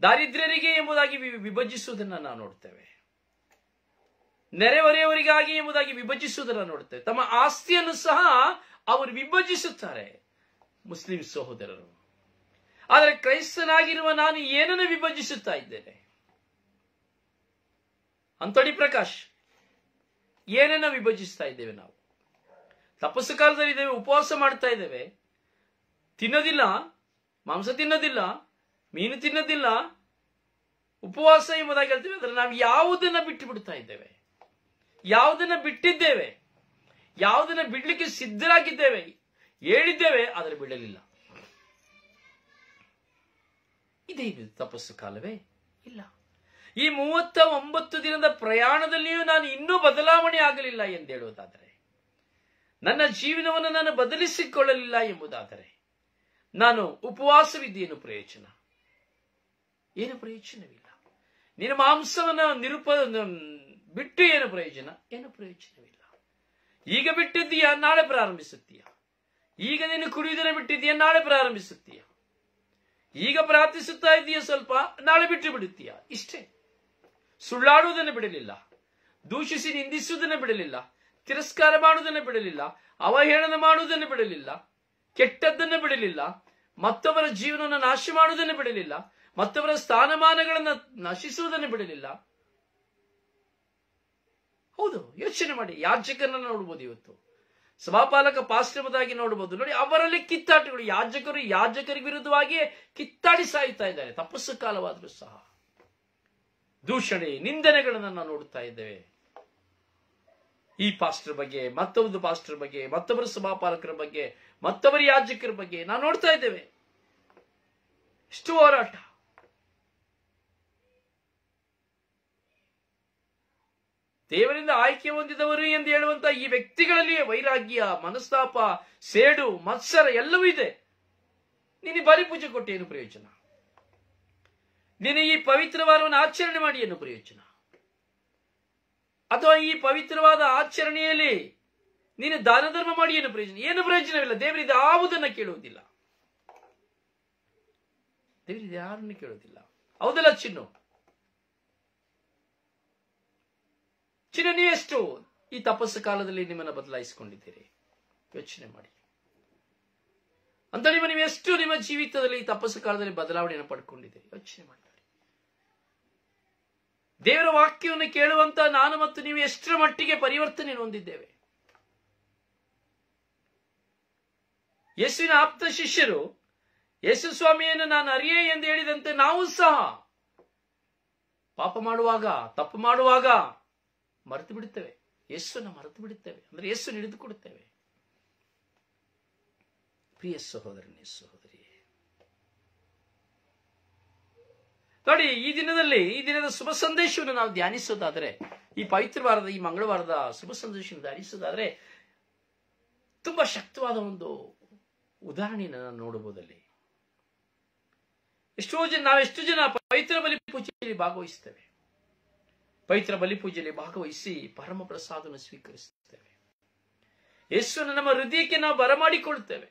ದಾರಿದ್ರ್ಯರಿಗೆ ಎಂಬುದಾಗಿ ವಿಭಜಿಸುವುದನ್ನು ನಾವು ನೋಡುತ್ತೇವೆ. ನೆರೆಹೊರೆಯವರಿಗಾಗಿ ಎಂಬುದಾಗಿ ವಿಭಜಿಸುವುದನ್ನು ನೋಡುತ್ತೇವೆ. ತಮ್ಮ ಆಸ್ತಿಯನ್ನು ಸಹ ಅವರು ವಿಭಜಿಸುತ್ತಾರೆ ಮುಸ್ಲಿಂ ಸಹೋದರರು. ಆದರೆ ಕ್ರೈಸ್ತನಾಗಿರುವ ನಾನು ಏನನ್ನು ವಿಭಜಿಸುತ್ತಾ ಇದ್ದೇನೆ? ಅಂತೋಣಿ ಪ್ರಕಾಶ್, ಏನನ್ನ ವಿಭಜಿಸ್ತಾ ಇದ್ದೇವೆ ನಾವು? ತಪಸ್ಸು ಕಾಲದಲ್ಲಿ ಇದ್ದೇವೆ, ಉಪವಾಸ ಮಾಡ್ತಾ ಇದ್ದೇವೆ, ತಿನ್ನೋದಿಲ್ಲ, ಮಾಂಸ ತಿನ್ನೋದಿಲ್ಲ, ಮೀನು ತಿನ್ನೋದಿಲ್ಲ, ಉಪವಾಸ ಎಂಬುದಾಗಿ ಹೇಳ್ತೇವೆ. ಆದರೆ ನಾವು ಯಾವುದನ್ನ ಬಿಟ್ಟು ಬಿಡ್ತಾ ಇದ್ದೇವೆ? ಯಾವುದನ್ನ ಬಿಟ್ಟಿದ್ದೇವೆ? ಯಾವುದನ್ನ ಬಿಡ್ಲಿಕ್ಕೆ ಸಿದ್ಧರಾಗಿದ್ದೇವೆ, ಹೇಳಿದ್ದೇವೆ, ಆದರೆ ಬಿಡಲಿಲ್ಲ. ಇದೇನು ತಪಸ್ಸು ಕಾಲವೇ? ಇಲ್ಲ. ಈ 39 ದಿನದ ಪ್ರಯಾಣದಲ್ಲಿಯೂ ನಾನು ಇನ್ನೂ ಬದಲಾವಣೆ ಆಗಲಿಲ್ಲ ಎಂದು ಹೇಳುವುದಾದರೆ, ನನ್ನ ಜೀವನವನ್ನು ನಾನು ಬದಲಿಸಿಕೊಳ್ಳಲಿಲ್ಲ ಎಂಬುದಾದರೆ, ನಾನು ಉಪವಾಸವಿದ್ದೇನು ಪ್ರಯೋಜನ? ಏನು ಪ್ರಯೋಜನವಿಲ್ಲ. ನೀನು ಮಾಂಸವನ್ನು ಬಿಟ್ಟು ಏನು ಪ್ರಯೋಜನ? ಏನು ಪ್ರಯೋಜನವಿಲ್ಲ. ಈಗ ಬಿಟ್ಟಿದ್ದೀಯ, ನಾಳೆ ಪ್ರಾರಂಭಿಸುತ್ತೀಯ. ಈಗ ನೀನು ಕುಡಿಯುವುದನ್ನು ಬಿಟ್ಟಿದ್ದೀಯ, ನಾಳೆ ಪ್ರಾರಂಭಿಸುತ್ತೀಯ. ಈಗ ಪ್ರಾರ್ಥಿಸುತ್ತಾ ಇದ್ದೀಯ, ಸ್ವಲ್ಪ, ನಾಳೆ ಬಿಟ್ಟು ಬಿಡುತ್ತೀಯ. ಇಷ್ಟೇ. ಸುಳ್ಳಾಡುವುದನ್ನು ಬಿಡಲಿಲ್ಲ, ದೂಷಿಸಿ ನಿಂದಿಸುವುದನ್ನು ಬಿಡಲಿಲ್ಲ, ತಿರಸ್ಕಾರ ಮಾಡುವುದನ್ನು ಬಿಡಲಿಲ್ಲ, ಅವಹೇಳನ ಮಾಡುವುದನ್ನು ಬಿಡಲಿಲ್ಲ, ಕೆಟ್ಟದ್ದನ್ನು ಬಿಡಲಿಲ್ಲ, ಮತ್ತೊಬ್ಬರ ಜೀವನವನ್ನು ನಾಶ ಮಾಡುವುದನ್ನು ಬಿಡಲಿಲ್ಲ, ಮತ್ತೊಬ್ಬರ ಸ್ಥಾನಮಾನಗಳನ್ನು ನಶಿಸುವುದನ್ನು ಬಿಡಲಿಲ್ಲ. ಹೌದು, ಯೋಚನೆ ಮಾಡಿ. ಯಾಜಕರನ್ನ ನೋಡಬಹುದು, ಇವತ್ತು ಸಭಾಪಾಲಕ ಪಾಸ್ಟರ್ದಾಗಿ ನೋಡಬಹುದು. ನೋಡಿ, ಅವರಲ್ಲಿ ಕಿತ್ತಾಟಗಳು. ಯಾಜಕರಿಗೆ ವಿರುದ್ಧವಾಗಿಯೇ ಕಿತ್ತಾಡಿ ಸಾಯ್ತಾ ಇದ್ದಾರೆ. ತಪಸ್ಸು ಕಾಲವಾದರೂ ಸಹ ದೂಷಣೆ, ನಿಂದನೆಗಳನ್ನು ನಾವು ನೋಡುತ್ತಾ ಇದ್ದೇವೆ. ಈ ಪಾಸ್ಟರ್ ಬಗ್ಗೆ, ಮತ್ತೊಂದು ಪಾಸ್ಟರ್ ಬಗ್ಗೆ, ಮತ್ತೊಬ್ಬರ ಸಭಾಪಾಲಕರ ಬಗ್ಗೆ, ಮತ್ತೊಬ್ಬರ ಯಾಜಕರ ಬಗ್ಗೆ ನಾವು ನೋಡ್ತಾ ಇದ್ದೇವೆ. ಎಷ್ಟು ಹೋರಾಟ. ದೇವರಿಂದ ಆಯ್ಕೆ ಹೊಂದಿದವರು ಎಂದು ಹೇಳುವಂತ ಈ ವ್ಯಕ್ತಿಗಳಲ್ಲಿಯೇ ವೈರಾಗ್ಯ, ಮನಸ್ತಾಪ, ಸೇಡು, ಮತ್ಸರ ಎಲ್ಲವೂ ಇದೆ. ನೀನು ಬಲಿ ಪೂಜೆ ಕೊಟ್ಟು ಏನು ಪ್ರಯೋಜನ? ನೀನು ಈ ಪವಿತ್ರವಾದವನ್ನು ಆಚರಣೆ ಮಾಡಿ ಏನು ಪ್ರಯೋಜನ? ಅಥವಾ ಈ ಪವಿತ್ರವಾದ ಆಚರಣೆಯಲ್ಲಿ ನೀನು ದಾನ ಧರ್ಮ ಮಾಡಿ ಏನು ಪ್ರಯೋಜನ? ಏನು ಪ್ರಯೋಜನವಿಲ್ಲ. ದೇವರಿದು ಯಾವುದನ್ನ ಕೇಳುವುದಿಲ್ಲ. ದೇವರಿದು ಯಾರನ್ನು ಕೇಳುವುದಿಲ್ಲ. ಹೌದಲ್ಲ ಚಿನ್ನು? ಚಿನ್ನು, ನೀವೆಷ್ಟು ಈ ತಪಸ್ಸು ಕಾಲದಲ್ಲಿ ನಿಮ್ಮನ್ನು ಬದಲಾಯಿಸಿಕೊಂಡಿದ್ದೀರಿ? ಯೋಚನೆ ಮಾಡಿ. ಅಂತ ನೀವು ಎಷ್ಟು ನಿಮ್ಮ ಜೀವಿತದಲ್ಲಿ ಈ ತಪಸ್ಸು ಕಾಲದಲ್ಲಿ ಬದಲಾವಣೆಯನ್ನು ಪಡ್ಕೊಂಡಿದ್ದೀರಿ? ಯೋಚನೆ ಮಾಡಿ. ದೇವರ ವಾಕ್ಯವನ್ನು ಕೇಳುವಂತ ನಾನು ಮತ್ತು ನೀವು ಎಷ್ಟರ ಮಟ್ಟಿಗೆ ಪರಿವರ್ತನೆ ಹೊಂದಿದ್ದೇವೆ? ಯೇಸುವಿನ ಆಪ್ತ ಶಿಷ್ಯರು ಯೇಸು ಸ್ವಾಮಿಯನ್ನು ನಾನು ಅರಿಯೇ ಎಂದು ಹೇಳಿದಂತೆ ನಾವು ಸಹ ಪಾಪ ಮಾಡುವಾಗ, ತಪ್ಪು ಮಾಡುವಾಗ ಮರೆತು ಬಿಡುತ್ತೇವೆ. ಯೇಸುವನ್ನು ಮರೆತು ಬಿಡುತ್ತೇವೆ. ಅಂದ್ರೆ ಯೇಸುವನ್ನು ಹಿಡಿದುಕೊಡುತ್ತೇವೆ. ಪ್ರಿಯ ಸಹೋದರನೇ, ಸಹೋದರಿಯೇ, ನೋಡಿ, ಈ ದಿನದ ಶುಭ ಸಂದೇಶವನ್ನು ನಾವು ಧ್ಯಾನಿಸೋದಾದ್ರೆ, ಈ ಪವಿತ್ರವಾರದ, ಈ ಮಂಗಳವಾರದ ಶುಭ ಸಂದೇಶವನ್ನು ಧ್ಯಾನಿಸೋದಾದ್ರೆ ತುಂಬಾ ಶಕ್ತವಾದ ಒಂದು ಉದಾಹರಣೆಯನ್ನು ನಾವು ನೋಡಬಹುದಲ್ಲಿ. ನಾವೆಷ್ಟು ಜನ ಪವಿತ್ರ ಬಲಿ ಪೂಜೆಯಲ್ಲಿ ಭಾಗವಹಿಸ್ತೇವೆ. ಪವಿತ್ರ ಬಲಿ ಪೂಜೆಯಲ್ಲಿ ಭಾಗವಹಿಸಿ ಪರಮ ಪ್ರಸಾದವನ್ನು ಸ್ವೀಕರಿಸುತ್ತೇವೆ. ಯೇಸುವನ್ನು ನಮ್ಮ ಹೃದಯಕ್ಕೆ ನಾವು ಬರಮಾಡಿಕೊಳ್ಳುತ್ತೇವೆ.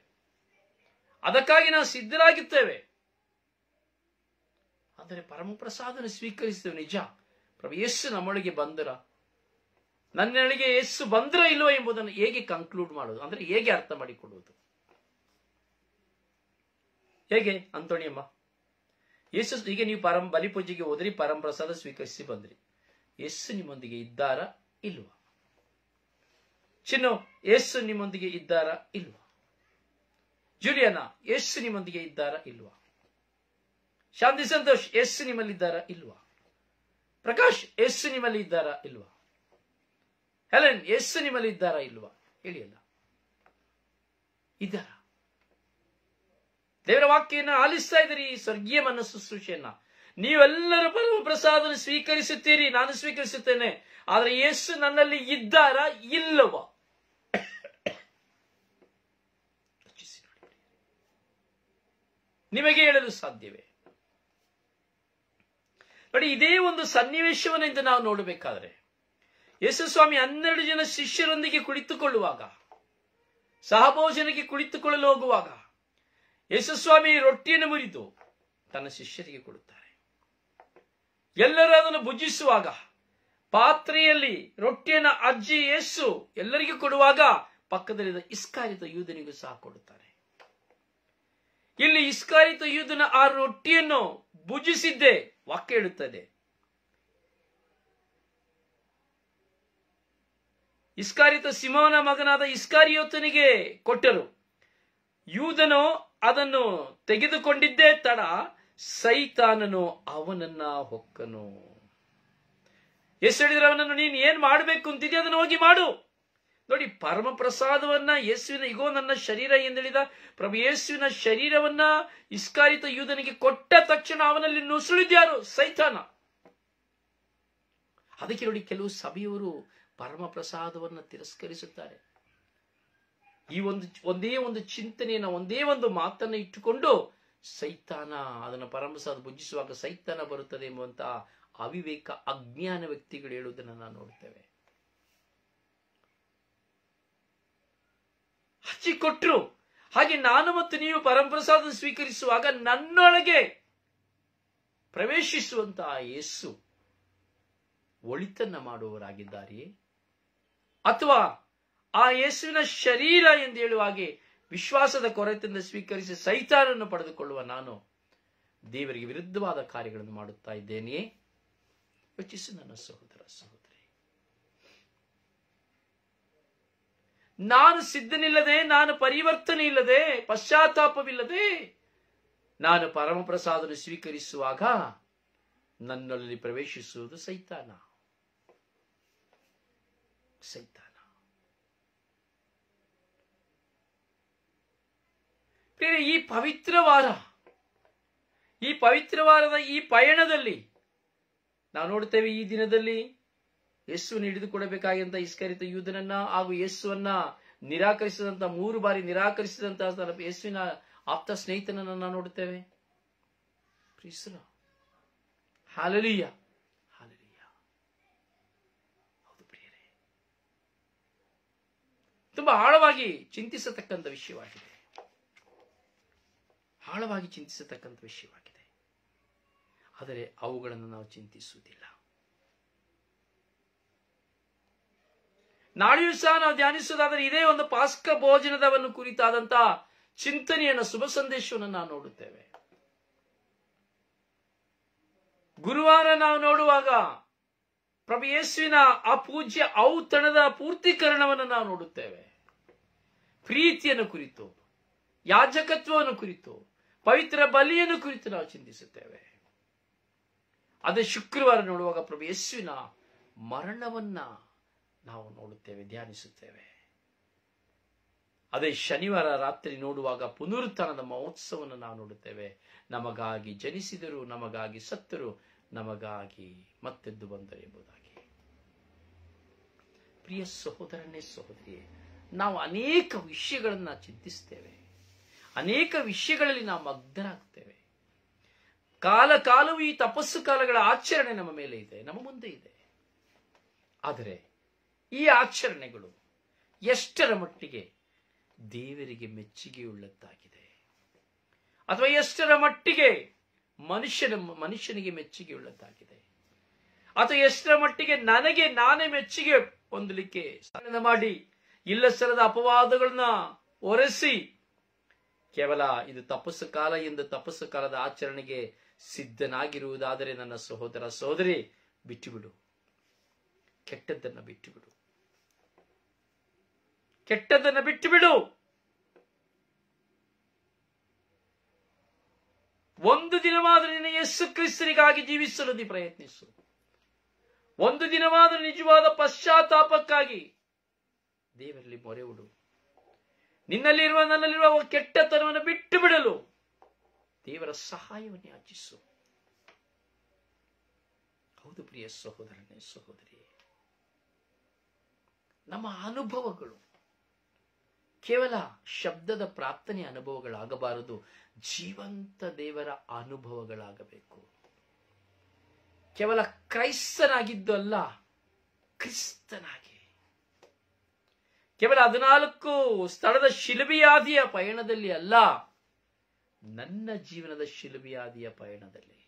ಅದಕ್ಕಾಗಿ ನಾವು ಸಿದ್ಧರಾಗಿದ್ದೇವೆ. ಆದರೆ ಪರಮ ಪ್ರಸಾದವನ್ನು ಸ್ವೀಕರಿಸ್ತೇವೆ, ನಿಜ. ಪ್ರಭು ಯೇಸು ನಮ್ಮೊಳಗೆ ಬಂದರ, ನನ್ನೊಳಗೆ ಯೇಸು ಬಂದ್ರ ಇಲ್ವೋ ಎಂಬುದನ್ನು ಹೇಗೆ ಕನ್ಕ್ಲೂಡ್ ಮಾಡೋದು? ಅಂದ್ರೆ ಹೇಗೆ ಅರ್ಥ ಮಾಡಿಕೊಳ್ಳುವುದು? ಹೇಗೆ ಅಂತೋಣಿಯಮ್ಮ? ಯೇಸು, ಈಗ ನೀವು ಬಲಿ ಪೂಜೆಗೆ ಹೋದ್ರಿ, ಪರಮ ಪ್ರಸಾದ ಸ್ವೀಕರಿಸಿ ಬಂದ್ರಿ. ಯೇಸು ನಿಮ್ಮೊಂದಿಗೆ ಇದ್ದಾರಾ ಇಲ್ವಾ? ಚಿನ್ನು, ಯೇಸು ನಿಮ್ಮೊಂದಿಗೆ ಇದ್ದಾರಾ ಇಲ್ವಾ? ಜೂಲಿಯನ, ಯೇಸು ನಿಮ್ಮೊಂದಿಗೆ ಇದ್ದಾರಾ ಇಲ್ವಾ? ಶಾಂತಿ ಸಂತೋಷ್, ಯೇಸು ನಿಮ್ಮಲ್ಲಿದ್ದಾರಾ ಇಲ್ವಾ? ಪ್ರಕಾಶ್, ಯೇಸು ನಿಮ್ಮಲ್ಲಿ ಇದ್ದಾರಾ ಇಲ್ವಾ? ಹೆಲೆನ್, ಯೇಸು ನಿಮ್ಮಲ್ಲಿ ಇದ್ದಾರಾ ಇಲ್ವಾ? ಹೇಳಿ ಅಲ್ಲ, ಇದ್ದಾರಾ? ದೇವರ ವಾಕ್ಯವನ್ನು ಆಲಿಸ್ತಾ ಇದ್ದೀರಿ, ಈ ಸ್ವರ್ಗೀಯ ಮನ ಶುಶ್ರೂಷೆಯನ್ನ. ನೀವೆಲ್ಲರೂ ಪರಮ ಪ್ರಸಾದನ ಸ್ವೀಕರಿಸುತ್ತೀರಿ, ನಾನು ಸ್ವೀಕರಿಸುತ್ತೇನೆ. ಆದ್ರೆ ಯೇಸು ನನ್ನಲ್ಲಿ ಇದ್ದಾರಾ ಇಲ್ಲವಾ? ನಿಮಗೆ ಹೇಳಲು ಸಾಧ್ಯವೇ? ನೋಡಿ, ಇದೇ ಒಂದು ಸನ್ನಿವೇಶವನ್ನ ನಾವು ನೋಡಬೇಕಾದ್ರೆ, ಯೇಸು ಸ್ವಾಮಿ 12 ಜನ ಶಿಷ್ಯರೊಂದಿಗೆ ಕುಳಿತುಕೊಳ್ಳುವಾಗ, ಸಹಭೋಜನಕ್ಕೆ ಕುಳಿತುಕೊಳ್ಳಲು ಹೋಗುವಾಗ, ಯೇಸು ಸ್ವಾಮಿ ರೊಟ್ಟಿಯನ್ನು ಮುರಿದು ತನ್ನ ಶಿಷ್ಯರಿಗೆ ಕೊಡುತ್ತಾರೆ. ಎಲ್ಲರೂ ಅದನ್ನು ಭುಜಿಸುವಾಗ ಪಾತ್ರೆಯಲ್ಲಿ ರೊಟ್ಟಿಯನ್ನು ಅಜ್ಜಿ ಯೇಸು ಎಲ್ಲರಿಗೂ ಕೊಡುವಾಗ ಪಕ್ಕದಲ್ಲಿದ್ದ ಇಸ್ಕಾರಿತ ಯೂದನಿಗೂ ಸಹ ಕೊಡುತ್ತಾರೆ. ಇಲ್ಲಿ ಇಸ್ಕಾರಿತ ಯೂದನ ಆ ರೊಟ್ಟಿಯನ್ನು ಭುಜಿಸಿದ್ದೇ ವಾಕ್ಯ ಹೇಳುತ್ತದೆ. ಇಸ್ಕಾರಿತ ಸಿಮೋನ ಮಗನಾದ ಇಸ್ಕಾರಿಯೋತನಿಗೆ ಕೊಟ್ಟರು. ಯೂದನು ಅದನ್ನು ತೆಗೆದುಕೊಂಡಿದ್ದೇ ತಡ ಸೈತಾನನು ಅವನನ್ನ ಹೊಕ್ಕನು. ಯೇಸು ಹೇಳಿದ್ರೆ, ಅವನನ್ನು ನೀನು ಏನ್ ಮಾಡಬೇಕು ಅಂತಿದ್ಯಾ ಅದನ್ನು ಹೋಗಿ ಮಾಡು. ನೋಡಿ, ಪರಮ ಪ್ರಸಾದವನ್ನ ಯೇಸುವಿನ, ಇಗೋ ನನ್ನ ಶರೀರ ಎಂದೇಳಿದ ಪ್ರಭು ಯೇಸುವಿನ ಶರೀರವನ್ನ ಇಸ್ಕಾರಿತ ಯೂದನಿಗೆ ಕೊಟ್ಟ ತಕ್ಷಣ ಅವನಲ್ಲಿ ನುಸುಳಿದ್ಯಾರು? ಸೈತಾನ. ಅದಕ್ಕೆ ನೋಡಿ, ಕೆಲವು ಸಭೆಯವರು ಪರಮ ಪ್ರಸಾದವನ್ನ ತಿರಸ್ಕರಿಸುತ್ತಾರೆ. ಈ ಒಂದೇ ಒಂದು ಚಿಂತನೆಯನ್ನ, ಒಂದೇ ಒಂದು ಮಾತನ್ನ ಇಟ್ಟುಕೊಂಡು ಸೈತಾನ ಅದನ್ನು ಪರಮ ಪ್ರಸಾದ ಭುಜಿಸುವಾಗ ಸೈತಾನ ಬರುತ್ತದೆ ಎಂಬುವಂತಹ ಅವಿವೇಕ, ಅಜ್ಞಾನ ವ್ಯಕ್ತಿಗಳು ಹೇಳುವುದನ್ನು ನಾವು ನೋಡ್ತೇವೆ. ಹಚ್ಚಿಕೊಟ್ರು. ಹಾಗೆ ನಾನು ಮತ್ತು ನೀವು ಪರಮಪ್ರಸಾದ ಸ್ವೀಕರಿಸುವಾಗ ನನ್ನೊಳಗೆ ಪ್ರವೇಶಿಸುವಂತಹ ಯೇಸು ಒಳಿತನ್ನ ಮಾಡುವವರಾಗಿದ್ದಾರೆಯೇ, ಅಥವಾ ಆ ಯೇಸುವಿನ ಶರೀರ ಎಂದು ಹೇಳುವ ಹಾಗೆ ವಿಶ್ವಾಸದ ಕೊರತೆಯಿಂದ ಸ್ವೀಕರಿಸಿ ಸೈತಾನನ್ನು ಪಡೆದುಕೊಳ್ಳುವ ನಾನು ದೇವರಿಗೆ ವಿರುದ್ಧವಾದ ಕಾರ್ಯಗಳನ್ನು ಮಾಡುತ್ತಾ ಇದ್ದೇನೆಯೇ? ಯೋಚಿಸು ನನ್ನ ಸಹೋದರ, ಸಹೋದರಿ. ನಾನು ಸಿದ್ಧನಿಲ್ಲದೆ, ನಾನು ಪರಿವರ್ತನೆ ಇಲ್ಲದೆ, ಪಶ್ಚಾತ್ತಾಪವಿಲ್ಲದೆ ನಾನು ಪರಮಪ್ರಸಾದವನ್ನು ಸ್ವೀಕರಿಸುವಾಗ ನನ್ನಲ್ಲಿ ಪ್ರವೇಶಿಸುವುದು ಸೈತಾನ. ಸೈತಾನ. ಈ ಪವಿತ್ರವಾರದ ಈ ಪಯಣದಲ್ಲಿ ನಾವು ನೋಡ್ತೇವೆ, ಈ ದಿನದಲ್ಲಿ ಯೇಸುವನ್ನು ಹಿಡಿದುಕೊಡಬೇಕಾಗಿದ್ದಂತ ಇಸ್ಕರಿತ ಯೂದನನ್ನ ಹಾಗೂ ಯೇಸುವನ್ನ ನಿರಾಕರಿಸಿದಂತ 3 ಬಾರಿ ನಿರಾಕರಿಸಿದಂತಹ ಯೇಸುವಿನ ಆಪ್ತ ಸ್ನೇಹಿತನನ್ನ ನಾವು ನೋಡುತ್ತೇವೆ. Hallelujah, hallelujah. ಹೌದು ಪ್ರಿಯರೇ, ತುಂಬಾ ಆಳವಾಗಿ ಚಿಂತಿಸತಕ್ಕಂಥ ವಿಷಯವಾಗಿದೆ. ಆಳವಾಗಿ ಚಿಂತಿಸತಕ್ಕಂಥ ವಿಷಯವಾಗಿದೆ. ಆದರೆ ಅವುಗಳನ್ನು ನಾವು ಚಿಂತಿಸುವುದಿಲ್ಲ. ನಾಳೆಯೂ ಸಹ ನಾವು ಧ್ಯಾನಿಸುವುದಾದರೆ ಇದೇ ಒಂದು ಪಾಸ್ಕ ಭೋಜನದವನ್ನು ಕುರಿತಾದಂತಹ ಚಿಂತನೆಯನ್ನು, ಶುಭ ಸಂದೇಶವನ್ನು ನಾವು ನೋಡುತ್ತೇವೆ. ಗುರುವಾರ ನಾವು ನೋಡುವಾಗ ಪ್ರಭು ಯೇಸುವಿನ ಆ ಪೂಜ್ಯ ಔತಣದ ಪೂರ್ತೀಕರಣವನ್ನು ನಾವು ನೋಡುತ್ತೇವೆ. ಪ್ರೀತಿಯನ್ನು ಕುರಿತು, ಯಾಜಕತ್ವವನ್ನು ಕುರಿತು, ಪವಿತ್ರ ಬಲಿಯನ್ನು ಕುರಿತು ನಾವು ಚಿಂತಿಸುತ್ತೇವೆ. ಅದೇ ಶುಕ್ರವಾರ ನೋಡುವಾಗ ಪ್ರಭು ಯೇಸುವಿನ ಮರಣವನ್ನ ನಾವು ನೋಡುತ್ತೇವೆ, ಧ್ಯಾನಿಸುತ್ತೇವೆ. ಅದೇ ಶನಿವಾರ ರಾತ್ರಿ ನೋಡುವಾಗ ಪುನರುತ್ಥಾನದ ಮಹೋತ್ಸವವನ್ನು ನಾವು ನೋಡುತ್ತೇವೆ. ನಮಗಾಗಿ ಜನಿಸಿದರು, ನಮಗಾಗಿ ಸತ್ತರು, ನಮಗಾಗಿ ಮತ್ತೆದ್ದು ಬಂದರು ಎಂಬುದಾಗಿ. ಪ್ರಿಯ ಸಹೋದರನೇ, ಸಹೋದರಿಯೇ, ನಾವು ಅನೇಕ ವಿಷಯಗಳನ್ನ ಚಿಂತಿಸ್ತೇವೆ. ಅನೇಕ ವಿಷಯಗಳಲ್ಲಿ ನಾವು ಮಗ್ನರಾಗ್ತೇವೆ. ಕಾಲವೂ ಈ ತಪಸ್ಸು ಕಾಲಗಳ ಆಚರಣೆ ನಮ್ಮ ಮೇಲೆ ಇದೆ, ನಮ್ಮ ಮುಂದೆ ಇದೆ. ಆದರೆ ಈ ಆಚರಣೆಗಳು ಎಷ್ಟರ ಮಟ್ಟಿಗೆ ದೇವರಿಗೆ ಮೆಚ್ಚುಗೆಯುಳ್ಳದ್ದಾಗಿದೆ, ಅಥವಾ ಎಷ್ಟರ ಮಟ್ಟಿಗೆ ಮನುಷ್ಯನಿಗೆ ಮೆಚ್ಚುಗೆಯುಳ್ಳದ್ದಾಗಿದೆ, ಅಥವಾ ಎಷ್ಟರ ಮಟ್ಟಿಗೆ ನನಗೆ ನಾನೇ ಮೆಚ್ಚುಗೆ ಹೊಂದಲಿಕ್ಕೆ ಸಾಧನೆ ಮಾಡಿ ಇಲ್ಲ ಸಲ್ಲದ ಅಪವಾದಗಳನ್ನ ಒರೆಸಿ ಕೇವಲ ಇದು ತಪಸ್ಸು ಕಾಲ ಎಂದು ತಪಸ್ಸು ಕಾಲದ ಆಚರಣೆಗೆ ಸಿದ್ಧನಾಗಿರುವುದಾದರೆ ನನ್ನ ಸಹೋದರ ಸಹೋದರಿ, ಬಿಟ್ಟುಬಿಡು. ಕೆಟ್ಟದ್ದನ್ನ ಬಿಟ್ಟುಬಿಡು. ಕೆಟ್ಟದ್ದನ್ನ ಬಿಟ್ಟುಬಿಡು. ಒಂದು ದಿನವಾದರೂ ನಿನ್ನ ಯೇಸು ಕ್ರಿಸ್ತನಿಗಾಗಿ ಜೀವಿಸಲು ನೀ ಪ್ರಯತ್ನಿಸು. ಒಂದು ದಿನವಾದರೂ ನಿಜವಾದ ಪಶ್ಚಾತ್ತಾಪಕ್ಕಾಗಿ ದೇವರಲ್ಲಿ ಮೊರೆ ಉಡು. ನಿನ್ನಲ್ಲಿರುವ ನನ್ನಲ್ಲಿರುವ ಕೆಟ್ಟತನವನ್ನು ಬಿಟ್ಟು ಬಿಡಲು ದೇವರ ಸಹಾಯವನ್ನು ಯಾಚಿಸು. ಹೌದು ಪ್ರಿಯ ಸಹೋದರನೇ, ಸಹೋದರಿಯೇ, ನಮ್ಮ ಅನುಭವಗಳು ಕೇವಲ ಶಬ್ದದ ಪ್ರಾರ್ಥನೆ ಅನುಭವಗಳಾಗಬಾರದು, ಜೀವಂತ ದೇವರ ಅನುಭವಗಳಾಗಬೇಕು. ಕೇವಲ ಕ್ರೈಸ್ತನಾಗಿದ್ದು ಅಲ್ಲ, ಕ್ರಿಸ್ತನಾಗಿ. ಕೇವಲ 14 ಸ್ಥಳದ ಶಿಲುಬೆಯಾದಿಯ ಪಯಣದಲ್ಲಿ ಅಲ್ಲ, ನನ್ನ ಜೀವನದ ಶಿಲುಬೆಯಾದಿಯ ಪಯಣದಲ್ಲಿ,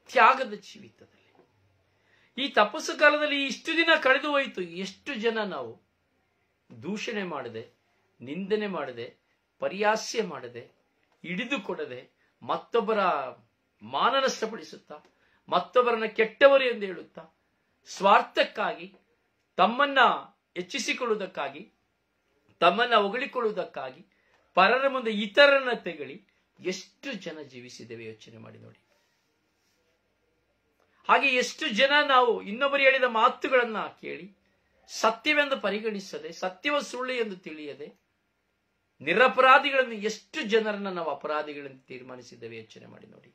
ತ್ಯಾಗದ ಜೀವಿತದಲ್ಲಿ. ಈ ತಪಸ್ಸು ಕಾಲದಲ್ಲಿ ಇಷ್ಟು ದಿನ ಕಳೆದು ಹೋಯಿತು. ಎಷ್ಟು ಜನ ನಾವು ದೂಷಣೆ ಮಾಡದೆ, ನಿಂದನೆ ಮಾಡದೆ, ಪರಿಹಾಸ್ಯ ಮಾಡದೆ, ಹಿಡಿದುಕೊಡದೆ, ಮತ್ತೊಬ್ಬರ ಮಾನ ನಷ್ಟಪಡಿಸುತ್ತಾ, ಮತ್ತೊಬ್ಬರನ್ನ ಕೆಟ್ಟವರು ಎಂದು ಹೇಳುತ್ತಾ, ಸ್ವಾರ್ಥಕ್ಕಾಗಿ, ತಮ್ಮನ್ನ ಹೆಚ್ಚಿಸಿಕೊಳ್ಳುವುದಕ್ಕಾಗಿ, ತಮ್ಮನ್ನ ಹೊಗಳಿಕೊಳ್ಳುವುದಕ್ಕಾಗಿ, ಪರರ ಮುಂದೆ ಇತರರನ್ನ ತೆಗಳಿ ಎಷ್ಟು ಜನ ಜೀವಿಸಿದ್ದೇವೆ ಯೋಚನೆ ಮಾಡಿ ನೋಡಿ. ಹಾಗೆ ಎಷ್ಟು ಜನ ನಾವು ಇನ್ನೊಬ್ಬರು ಹೇಳಿದ ಮಾತುಗಳನ್ನ ಕೇಳಿ ಸತ್ಯವೆಂದು ಪರಿಗಣಿಸದೆ, ಸತ್ಯವ ಸುಳ್ಳು ಎಂದು ತಿಳಿಯದೆ, ನಿರಪರಾಧಿಗಳನ್ನು ಎಷ್ಟು ಜನರನ್ನ ನಾವು ಅಪರಾಧಿಗಳನ್ನು ತೀರ್ಮಾನಿಸಿದ್ದೇವೆ ಯೋಚನೆ ಮಾಡಿ ನೋಡಿ.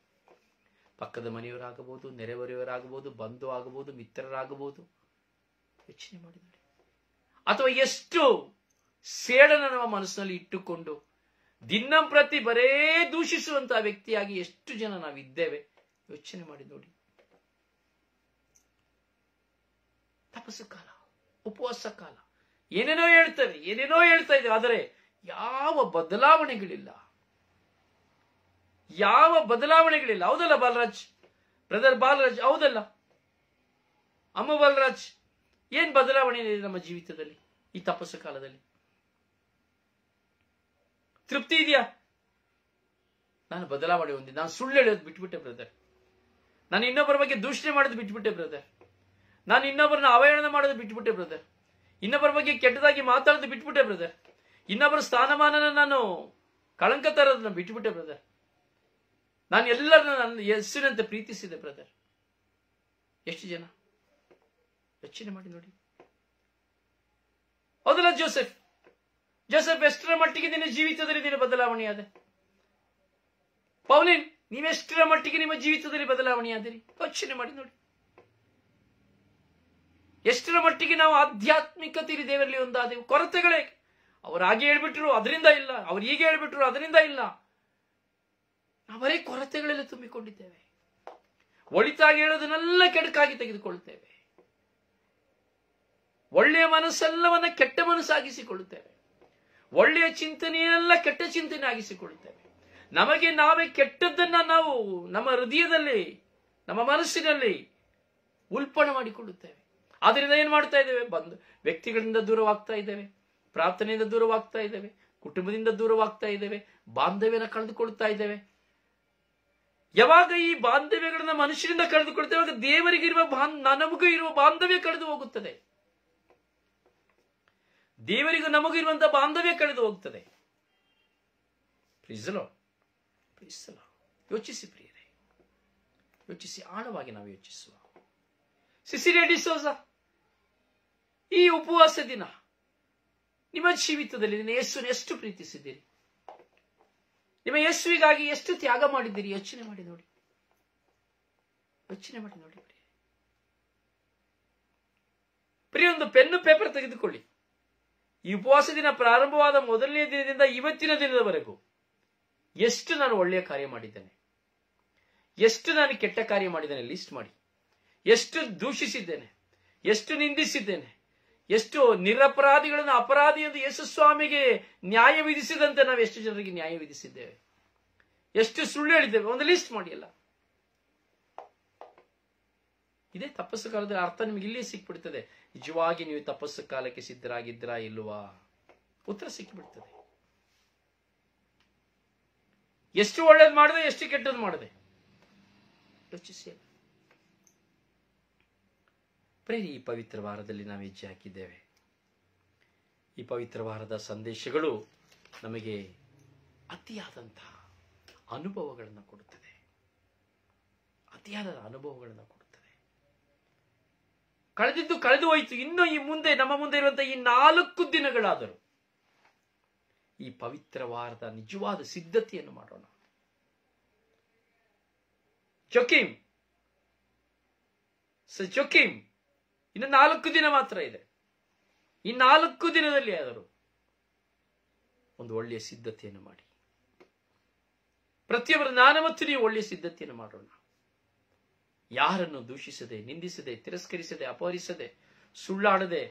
ಪಕ್ಕದ ಮನೆಯವರಾಗಬಹುದು, ನೆರೆಹೊರೆಯವರಾಗಬಹುದು, ಬಂಧು ಆಗಬಹುದು, ಮಿತ್ರರಾಗಬಹುದು, ಯೋಚನೆ ಮಾಡಿ ನೋಡಿ. ಅಥವಾ ಎಷ್ಟು ಸೇಡನ್ನು ನಮ್ಮ ಮನಸ್ಸಿನಲ್ಲಿ ಇಟ್ಟುಕೊಂಡು ದಿನಂಪ್ರತಿ ಬರೇ ದೂಷಿಸುವಂತಹ ವ್ಯಕ್ತಿಯಾಗಿ ಎಷ್ಟು ಜನ ನಾವಿದ್ದೇವೆ ಯೋಚನೆ ಮಾಡಿ ನೋಡಿ. ತಪಸ್ಸು ಕಾಲ, ಉಪವಾಸ ಕಾಲ, ಏನೇನೋ ಹೇಳ್ತೇವೆ, ಏನೇನೋ ಹೇಳ್ತಾ ಇದ್ದೇವೆ, ಆದರೆ ಯಾವ ಬದಲಾವಣೆಗಳಿಲ್ಲ, ಯಾವ ಬದಲಾವಣೆಗಳಿಲ್ಲ. ಹೌದಲ್ಲ ಬಾಲರಾಜ್, ಬ್ರದರ್ ಬಾಲರಾಜ್? ಹೌದಲ್ಲ ಅಮ್ಮ ಬಾಲರಾಜ್? ಏನ್ ಬದಲಾವಣೆ ಇದೆ ನಮ್ಮ ಜೀವಿತದಲ್ಲಿ ಈ ತಪಸ್ಸು ಕಾಲದಲ್ಲಿ? ತೃಪ್ತಿ ಇದೆಯಾ? ನಾನು ಬದಲಾವಣೆ ಹೊಂದಿ, ನಾನು ಸುಳ್ಳು ಹೇಳೋದು ಬಿಟ್ಬಿಟ್ಟೆ ಬ್ರದರ್, ನಾನು ಇನ್ನೊಬ್ಬರ ಬಗ್ಗೆ ದೂಷಣೆ ಮಾಡೋದು ಬಿಟ್ಬಿಟ್ಟೆ ಬ್ರದರ್, ನಾನು ಇನ್ನೊಬ್ಬರನ್ನ ಅವಹೇಳನ ಮಾಡೋದು ಬಿಟ್ಬಿಟ್ಟೆ ಬ್ರದರ್, ಇನ್ನೊಬ್ಬರ ಬಗ್ಗೆ ಕೆಟ್ಟದಾಗಿ ಮಾತಾಡೋದು ಬಿಟ್ಬಿಟ್ಟೆ ಬ್ರದರ್, ಇನ್ನೊಬ್ಬರ ಸ್ಥಾನಮಾನನ ನಾನು ಕಳಂಕ ತರೋದನ್ನ ಬಿಟ್ಬಿಟ್ಟೆ ಬ್ರದರ್, ನಾನು ಎಲ್ಲರನ್ನ ನನ್ನ ಹೆಸರಿನಂತೆ ಪ್ರೀತಿಸಿದೆ ಬ್ರದರ್. ಎಷ್ಟು ಜನ ಯೋಚನೆ ಮಾಡಿ ನೋಡಿ. ಹೌದಲ್ಲ ಜೋಸೆಫ್? ಜೋಸೆಫ್ ಎಷ್ಟರ ಮಟ್ಟಿಗೆ ನಿನ್ನ ಜೀವಿತದಲ್ಲಿ ನಿನ್ನ ಬದಲಾವಣೆಯಾದೆ? ಪೌಲಿನ್, ನೀವೆಷ್ಟರ ಮಟ್ಟಿಗೆ ನಿಮ್ಮ ಜೀವಿತದಲ್ಲಿ ಬದಲಾವಣೆಯಾದಿರಿ ಯೋಚನೆ ಮಾಡಿ ನೋಡಿ. ಎಷ್ಟರ ಮಟ್ಟಿಗೆ ನಾವು ಆಧ್ಯಾತ್ಮಿಕತೆ ದೇವರಲ್ಲಿ ಒಂದಾದೆವು. ಕೊರತೆಗಳೇ, ಅವ್ರು ಹಾಗೆ ಹೇಳ್ಬಿಟ್ರು ಅದರಿಂದ ಇಲ್ಲ, ಅವ್ರು ಹೀಗೆ ಹೇಳ್ಬಿಟ್ರು ಅದರಿಂದ ಇಲ್ಲ, ಅವರೇ ಕೊರತೆಗಳೆಲ್ಲ ತುಂಬಿಕೊಂಡಿದ್ದೇವೆ. ಒಳಿತಾಗಿ ಹೇಳೋದನ್ನೆಲ್ಲ ಕೆಡಕಾಗಿ ತೆಗೆದುಕೊಳ್ತೇವೆ. ಒಳ್ಳೆಯ ಮನಸ್ಸೆಲ್ಲವನ್ನ ಕೆಟ್ಟ ಮನಸ್ಸಾಗಿಸಿಕೊಳ್ಳುತ್ತೇವೆ. ಒಳ್ಳೆಯ ಚಿಂತನೆಯೆಲ್ಲ ಕೆಟ್ಟ ಚಿಂತನೆ ಆಗಿಸಿಕೊಳ್ಳುತ್ತೇವೆ. ನಮಗೆ ನಾವೇ ಕೆಟ್ಟದ್ದನ್ನ ನಾವು ನಮ್ಮ ಹೃದಯದಲ್ಲಿ, ನಮ್ಮ ಮನಸ್ಸಿನಲ್ಲಿ ಉಲ್ಪಣ ಮಾಡಿಕೊಳ್ಳುತ್ತೇವೆ. ಆದ್ರಿಂದ ಏನ್ ಮಾಡ್ತಾ ಇದ್ದೇವೆ? ವ್ಯಕ್ತಿಗಳಿಂದ ದೂರವಾಗ್ತಾ ಇದ್ದೇವೆ, ಪ್ರಾರ್ಥನೆಯಿಂದ ದೂರವಾಗ್ತಾ ಇದ್ದೇವೆ, ಕುಟುಂಬದಿಂದ ದೂರವಾಗ್ತಾ ಇದ್ದೇವೆ, ಬಾಂಧವ್ಯನ ಕಳೆದುಕೊಳ್ತಾ ಇದ್ದೇವೆ. ಯಾವಾಗ ಈ ಬಾಂಧವ್ಯಗಳನ್ನ ಮನುಷ್ಯರಿಂದ ಕಳೆದುಕೊಳ್ತೇವೆ, ಆಗ ದೇವರಿಗಿರುವ ನಮಗೂ ಇರುವ ಬಾಂಧವ್ಯ ಕಳೆದು ಹೋಗುತ್ತದೆ. ದೇವರಿಗೂ ನಮಗೂ ಇರುವಂತಹ ಬಾಂಧವ್ಯ ಕಳೆದು ಹೋಗ್ತದೆ. ಯೋಚಿಸಿ ಪ್ರಿಯರೇ, ಯೋಚಿಸಿ, ಆಳವಾಗಿ ನಾವು ಯೋಚಿಸುವ. ಸಿಸಿಲಿಯಾ ಡಿಸೋಜ, ಈ ಉಪವಾಸ ದಿನ ನಿಮ್ಮ ಜೀವಿತದಲ್ಲಿ ನಿಮ್ಮ ಯೇಸುವನ್ನು ಎಷ್ಟು ಪ್ರೀತಿಸಿದ್ದೀರಿ? ನಿಮ್ಮ ಯೇಸುವಿಗಾಗಿ ಎಷ್ಟು ತ್ಯಾಗ ಮಾಡಿದ್ದೀರಿ? ಯೋಚನೆ ಮಾಡಿ ನೋಡಿ, ಯೋಚನೆ ಮಾಡಿ ನೋಡಿ ಪ್ರಿಯ. ಒಂದು ಪೆನ್ನು ಪೇಪರ್ ತೆಗೆದುಕೊಳ್ಳಿ. ಈ ಉಪವಾಸ ದಿನ ಪ್ರಾರಂಭವಾದ ಮೊದಲನೇ ದಿನದಿಂದ ಇವತ್ತಿನ ದಿನದವರೆಗೂ ಎಷ್ಟು ನಾನು ಒಳ್ಳೆಯ ಕಾರ್ಯ ಮಾಡಿದ್ದೇನೆ, ಎಷ್ಟು ನಾನು ಕೆಟ್ಟ ಕಾರ್ಯ ಮಾಡಿದ್ದೇನೆ ಲಿಸ್ಟ್ ಮಾಡಿ. ಎಷ್ಟು ದೂಷಿಸಿದ್ದೇನೆ, ಎಷ್ಟು ನಿಂದಿಸಿದ್ದೇನೆ, ಎಷ್ಟು ನಿರಪರಾಧಿಗಳನ್ನು ಅಪರಾಧಿ ಎಂದು ಯೇಸು ಸ್ವಾಮಿಗೆ ನ್ಯಾಯ ವಿಧಿಸಿದಂತೆ ನಾವು ಎಷ್ಟು ಜನರಿಗೆ ನ್ಯಾಯ ವಿಧಿಸಿದ್ದೇವೆ, ಎಷ್ಟು ಸುಳ್ಳು ಹೇಳಿದ್ದೇವೆ, ಒಂದು ಲಿಸ್ಟ್ ಮಾಡಿ. ಅಲ್ಲ, ಇದೇ ತಪಸ್ಸು ಕಾಲದ ಅರ್ಥ ನಿಮಗೆ ಇಲ್ಲೇ ಸಿಕ್ಬಿಡ್ತದೆ. ನಿಜವಾಗಿ ನೀವು ತಪಸ್ಸು ಕಾಲಕ್ಕೆ ಸಿದ್ಧರಾಗಿದ್ದೀರಾ ಇಲ್ವಾ? ಉತ್ತರ ಸಿಕ್ಕಿಬಿಡ್ತದೆ. ಎಷ್ಟು ಒಳ್ಳೇದು ಮಾಡಿದೆ, ಎಷ್ಟು ಕೆಟ್ಟದ್ದು ಮಾಡಿದೆ ಯೋಚಿಸಿ. ಪ್ರೇರಿ, ಈ ಪವಿತ್ರ ವಾರದಲ್ಲಿ ನಾವು ಹೆಜ್ಜೆ ಹಾಕಿದ್ದೇವೆ. ಈ ಪವಿತ್ರ ವಾರದ ಸಂದೇಶಗಳು ನಮಗೆ ಅತಿಯಾದಂತಹ ಅನುಭವಗಳನ್ನು ಕೊಡುತ್ತದೆ, ಅತಿಯಾದ ಅನುಭವಗಳನ್ನು ಕೊಡುತ್ತದೆ. ಕಳೆದಿದ್ದು ಕಳೆದು ಹೋಯಿತು. ಇನ್ನು ಈ ಮುಂದೆ ನಮ್ಮ ಮುಂದೆ ಇರುವಂತಹ ಈ 4 ದಿನಗಳಾದರೂ ಈ ಪವಿತ್ರ ವಾರದ ನಿಜವಾದ ಸಿದ್ಧತೆಯನ್ನು ಮಾಡೋಣ. ಜೋಕಿಮ್, ಇನ್ನು 4 ದಿನ ಮಾತ್ರ ಇದೆ. ಈ 4 ದಿನದಲ್ಲಿ ಆದರೂ ಒಂದು ಒಳ್ಳೆಯ ಸಿದ್ಧತೆಯನ್ನು ಮಾಡಿ. ಪ್ರತಿಯೊಬ್ಬರು, ನಾನು ಮತ್ತು ನೀವು ಒಳ್ಳೆಯ ಸಿದ್ಧತೆಯನ್ನು ಮಾಡೋಣ. ಯಾರನ್ನು ದೂಷಿಸದೆ, ನಿಂದಿಸದೆ, ತಿರಸ್ಕರಿಸದೆ, ಅಪಹರಿಸದೆ, ಸುಳ್ಳಾಡದೆ,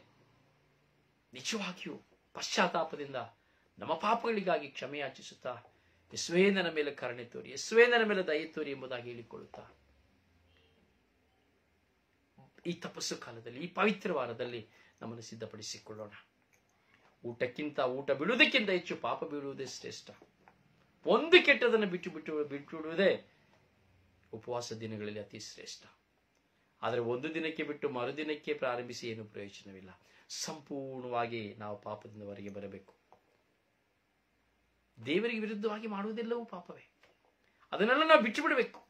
ನಿಜವಾಗಿಯೂ ಪಶ್ಚಾತ್ತಾಪದಿಂದ ನಮ್ಮ ಪಾಪಗಳಿಗಾಗಿ ಕ್ಷಮೆಯಾಚಿಸುತ್ತಾ, ಯೇಸುವೇ ನನ್ನ ಮೇಲೆ ಕರುಣೆ ತೋರಿ, ಯೇಸುವೇ ನನ್ನ ಮೇಲೆ ದಯೆ ತೋರಿ ಎಂಬುದಾಗಿ ಹೇಳಿಕೊಳ್ಳುತ್ತಾ ಈ ತಪಸ್ಸು ಕಾಲದಲ್ಲಿ, ಈ ಪವಿತ್ರ ವಾರದಲ್ಲಿ ನಮ್ಮನ್ನು ಸಿದ್ಧಪಡಿಸಿಕೊಳ್ಳೋಣ. ಊಟ ಬಿಡುವುದಕ್ಕಿಂತ ಹೆಚ್ಚು ಪಾಪ ಬೀಳುವುದೇ ಶ್ರೇಷ್ಠ. ಒಂದು ಕೆಟ್ಟದನ್ನು ಬಿಟ್ಟುಬಿಡುವುದೇ ಉಪವಾಸ ದಿನಗಳಲ್ಲಿ ಅತಿ ಶ್ರೇಷ್ಠ. ಆದರೆ ಒಂದು ದಿನಕ್ಕೆ ಬಿಟ್ಟು ಮರುದಿನಕ್ಕೆ ಪ್ರಾರಂಭಿಸಿ ಏನು ಪ್ರಯೋಜನವಿಲ್ಲ. ಸಂಪೂರ್ಣವಾಗಿ ನಾವು ಪಾಪದಿಂದ ಹೊರಗೆ ಬರಬೇಕು. ದೇವರಿಗೆ ವಿರುದ್ಧವಾಗಿ ಮಾಡುವುದೆಲ್ಲವೂ ಪಾಪವೇ. ಅದನ್ನೆಲ್ಲ ನಾವು ಬಿಟ್ಟು ಬಿಡಬೇಕು.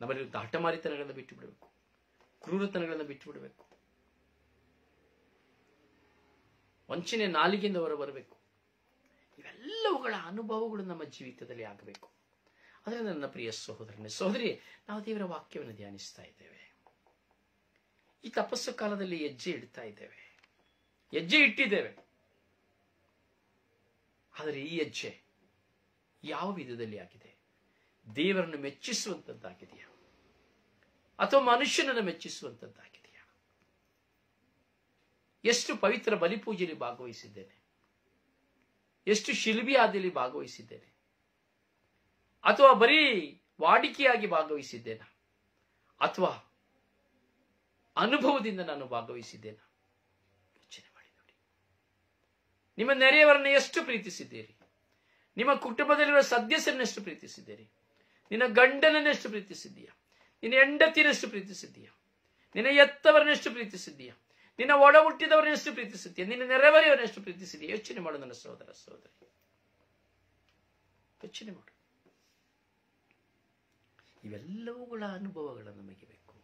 ನಮ್ಮಲ್ಲಿ ಹಠಮಾರಿತನಗಳನ್ನು ಬಿಟ್ಟು ಬಿಡಬೇಕು, ಕ್ರೂರತನಗಳನ್ನು ಬಿಟ್ಟು ಬಿಡಬೇಕು, ವಂಚನೆ ನಾಲಿಗೆಯಿಂದ ಹೊರ ಬರಬೇಕು. ಇವೆಲ್ಲವುಗಳ ಅನುಭವಗಳು ನಮ್ಮ ಜೀವಿತದಲ್ಲಿ ಆಗಬೇಕು. ಅದರಿಂದ ನನ್ನ ಪ್ರಿಯ ಸಹೋದರಿ, ನಾವು ದೇವರ ವಾಕ್ಯವನ್ನು ಧ್ಯಾನಿಸ್ತಾ ಇದ್ದೇವೆ. ಈ ತಪಸ್ಸು ಕಾಲದಲ್ಲಿ ಹೆಜ್ಜೆ ಇಟ್ಟಿದ್ದೇವೆ. ಆದರೆ ಈ ಹೆಜ್ಜೆ ಯಾವ ವಿಧದಲ್ಲಿ ಆಗಿದೆ? ದೇವರನ್ನು ಮೆಚ್ಚಿಸುವಂತದ್ದಾಗಿದೆಯಾ ಅಥವಾ ಮನುಷ್ಯನನ್ನು ಮೆಚ್ಚಿಸುವಂತದ್ದಾಗಿದೆಯಾ? ಎಷ್ಟು ಪವಿತ್ರ ಬಲಿಪೂಜೆಯಲ್ಲಿ ಭಾಗವಹಿಸಿದ್ದೇನೆ, ಎಷ್ಟು ಶಿಲ್ಬಿ ಆದಿಯಲ್ಲಿ ಭಾಗವಹಿಸಿದ್ದೇನೆ, ಅಥವಾ ಬರೀ ವಾಡಿಕೆಯಾಗಿ ಭಾಗವಹಿಸಿದ್ದೇನ, ಅಥವಾ ಅನುಭವದಿಂದ ನಾನು ಭಾಗವಹಿಸಿದ್ದೇನೆ? ಯೋಚನೆ ಮಾಡಿ ನೋಡಿ. ನಿಮ್ಮ ನೆರೆಯವರನ್ನು ಎಷ್ಟು ಪ್ರೀತಿಸಿದ್ದೀರಿ? ನಿಮ್ಮ ಕುಟುಂಬದಲ್ಲಿರುವ ಸದಸ್ಯರನ್ನೆಷ್ಟು ಪ್ರೀತಿಸಿದ್ದೀರಿ? ನಿನ್ನ ಗಂಡನನ್ನೆಷ್ಟು ಪ್ರೀತಿಸಿದ್ದೀಯಾ? ನಿನ್ನ ಹೆಂಡತಿನಷ್ಟು ಪ್ರೀತಿಸಿದ್ದೀಯಾ? ನಿನ್ನ ಎತ್ತವರನ್ನೆಷ್ಟು ಪ್ರೀತಿಸಿದ್ದೀಯಾ? ನಿನ್ನ ಒಡ ಹುಟ್ಟಿದವರನ್ನೆಷ್ಟು ಪ್ರೀತಿಸಿದ್ದೀಯಾ? ನಿನ್ನ ನೆರೆಹೊರೆಯವರನ್ನೆಷ್ಟು ಪ್ರೀತಿಸಿದ್ದೀಯಾ? ಯೋಚನೆ ಮಾಡು ನನ್ನ ಸಹೋದರಿ, ಯೋಚನೆ ಮಾಡು. ಇವೆಲ್ಲವುಗಳ ಅನುಭವಗಳು ನಮಗೆ ಬೇಕು.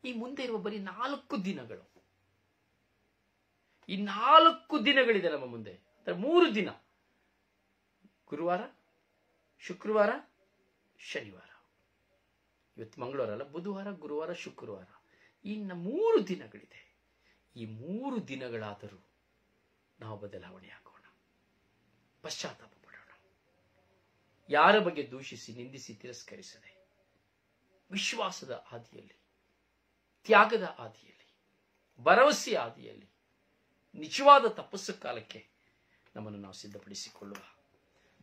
ಈ ಮುಂದೆ ಇರುವ ಬರೀ 4 ದಿನಗಳು, ಈ 4 ದಿನಗಳಿದೆ ನಮ್ಮ ಮುಂದೆ. 3 ದಿನ, ಗುರುವಾರ, ಶುಕ್ರವಾರ, ಶನಿವಾರ. ಇವತ್ತು ಮಂಗಳವಾರ ಅಲ್ಲ, ಬುಧವಾರ, ಗುರುವಾರ, ಶುಕ್ರವಾರ. ಇನ್ನು 3 ದಿನಗಳಿದೆ. ಈ 3 ದಿನಗಳಾದರೂ ನಾವು ಬದಲಾವಣೆ ಆಗೋಣ, ಪಶ್ಚಾತ್ತಾಪ ಪಡೋಣ. ಯಾರ ಬಗ್ಗೆ ದೂಷಿಸಿ, ನಿಂದಿಸಿ, ತಿರಸ್ಕರಿಸದೆ ವಿಶ್ವಾಸದ ಹಾದಿಯಲ್ಲಿ, ತ್ಯಾಗದ ಹಾದಿಯಲ್ಲಿ, ಭರವಸೆಯ ಹಾದಿಯಲ್ಲಿ, ನಿಜವಾದ ತಪಸ್ಸು ಕಾಲಕ್ಕೆ ನಮ್ಮನ್ನು ನಾವು ಸಿದ್ಧಪಡಿಸಿಕೊಳ್ಳುವ,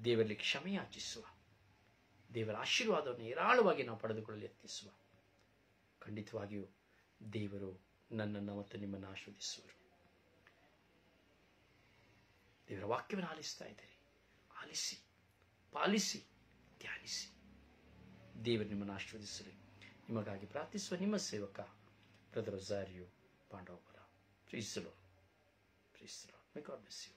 ದೇವರಲ್ಲಿ ಕ್ಷಮೆ ಯಾಚಿಸುವ, ದೇವರ ಆಶೀರ್ವಾದವನ್ನು ಹೇರಾಳವಾಗಿ ನಾವು ಪಡೆದುಕೊಳ್ಳಲು ಯತ್ನಿಸುವ. ಖಂಡಿತವಾಗಿಯೂ ದೇವರು ನನ್ನನ್ನು ಮತ್ತು ನಿಮ್ಮನ್ನು ಆಶೀರ್ವದಿಸುವರು. ದೇವರ ವಾಕ್ಯವನ್ನು ಆಲಿಸ್ತಾ ಇದ್ದೀರಿ, ಆಲಿಸಿ, ಪಾಲಿಸಿ, ಧ್ಯಾನಿಸಿ. ದೇವರು ನಿಮ್ಮನ್ನು ಆಶೀರ್ವದಿಸಲಿ. ನಿಮಗಾಗಿ ಪ್ರಾರ್ಥಿಸುವ ನಿಮ್ಮ ಸೇವಕ brother Rozario Pandavapura. Praise the Lord. May God bless you.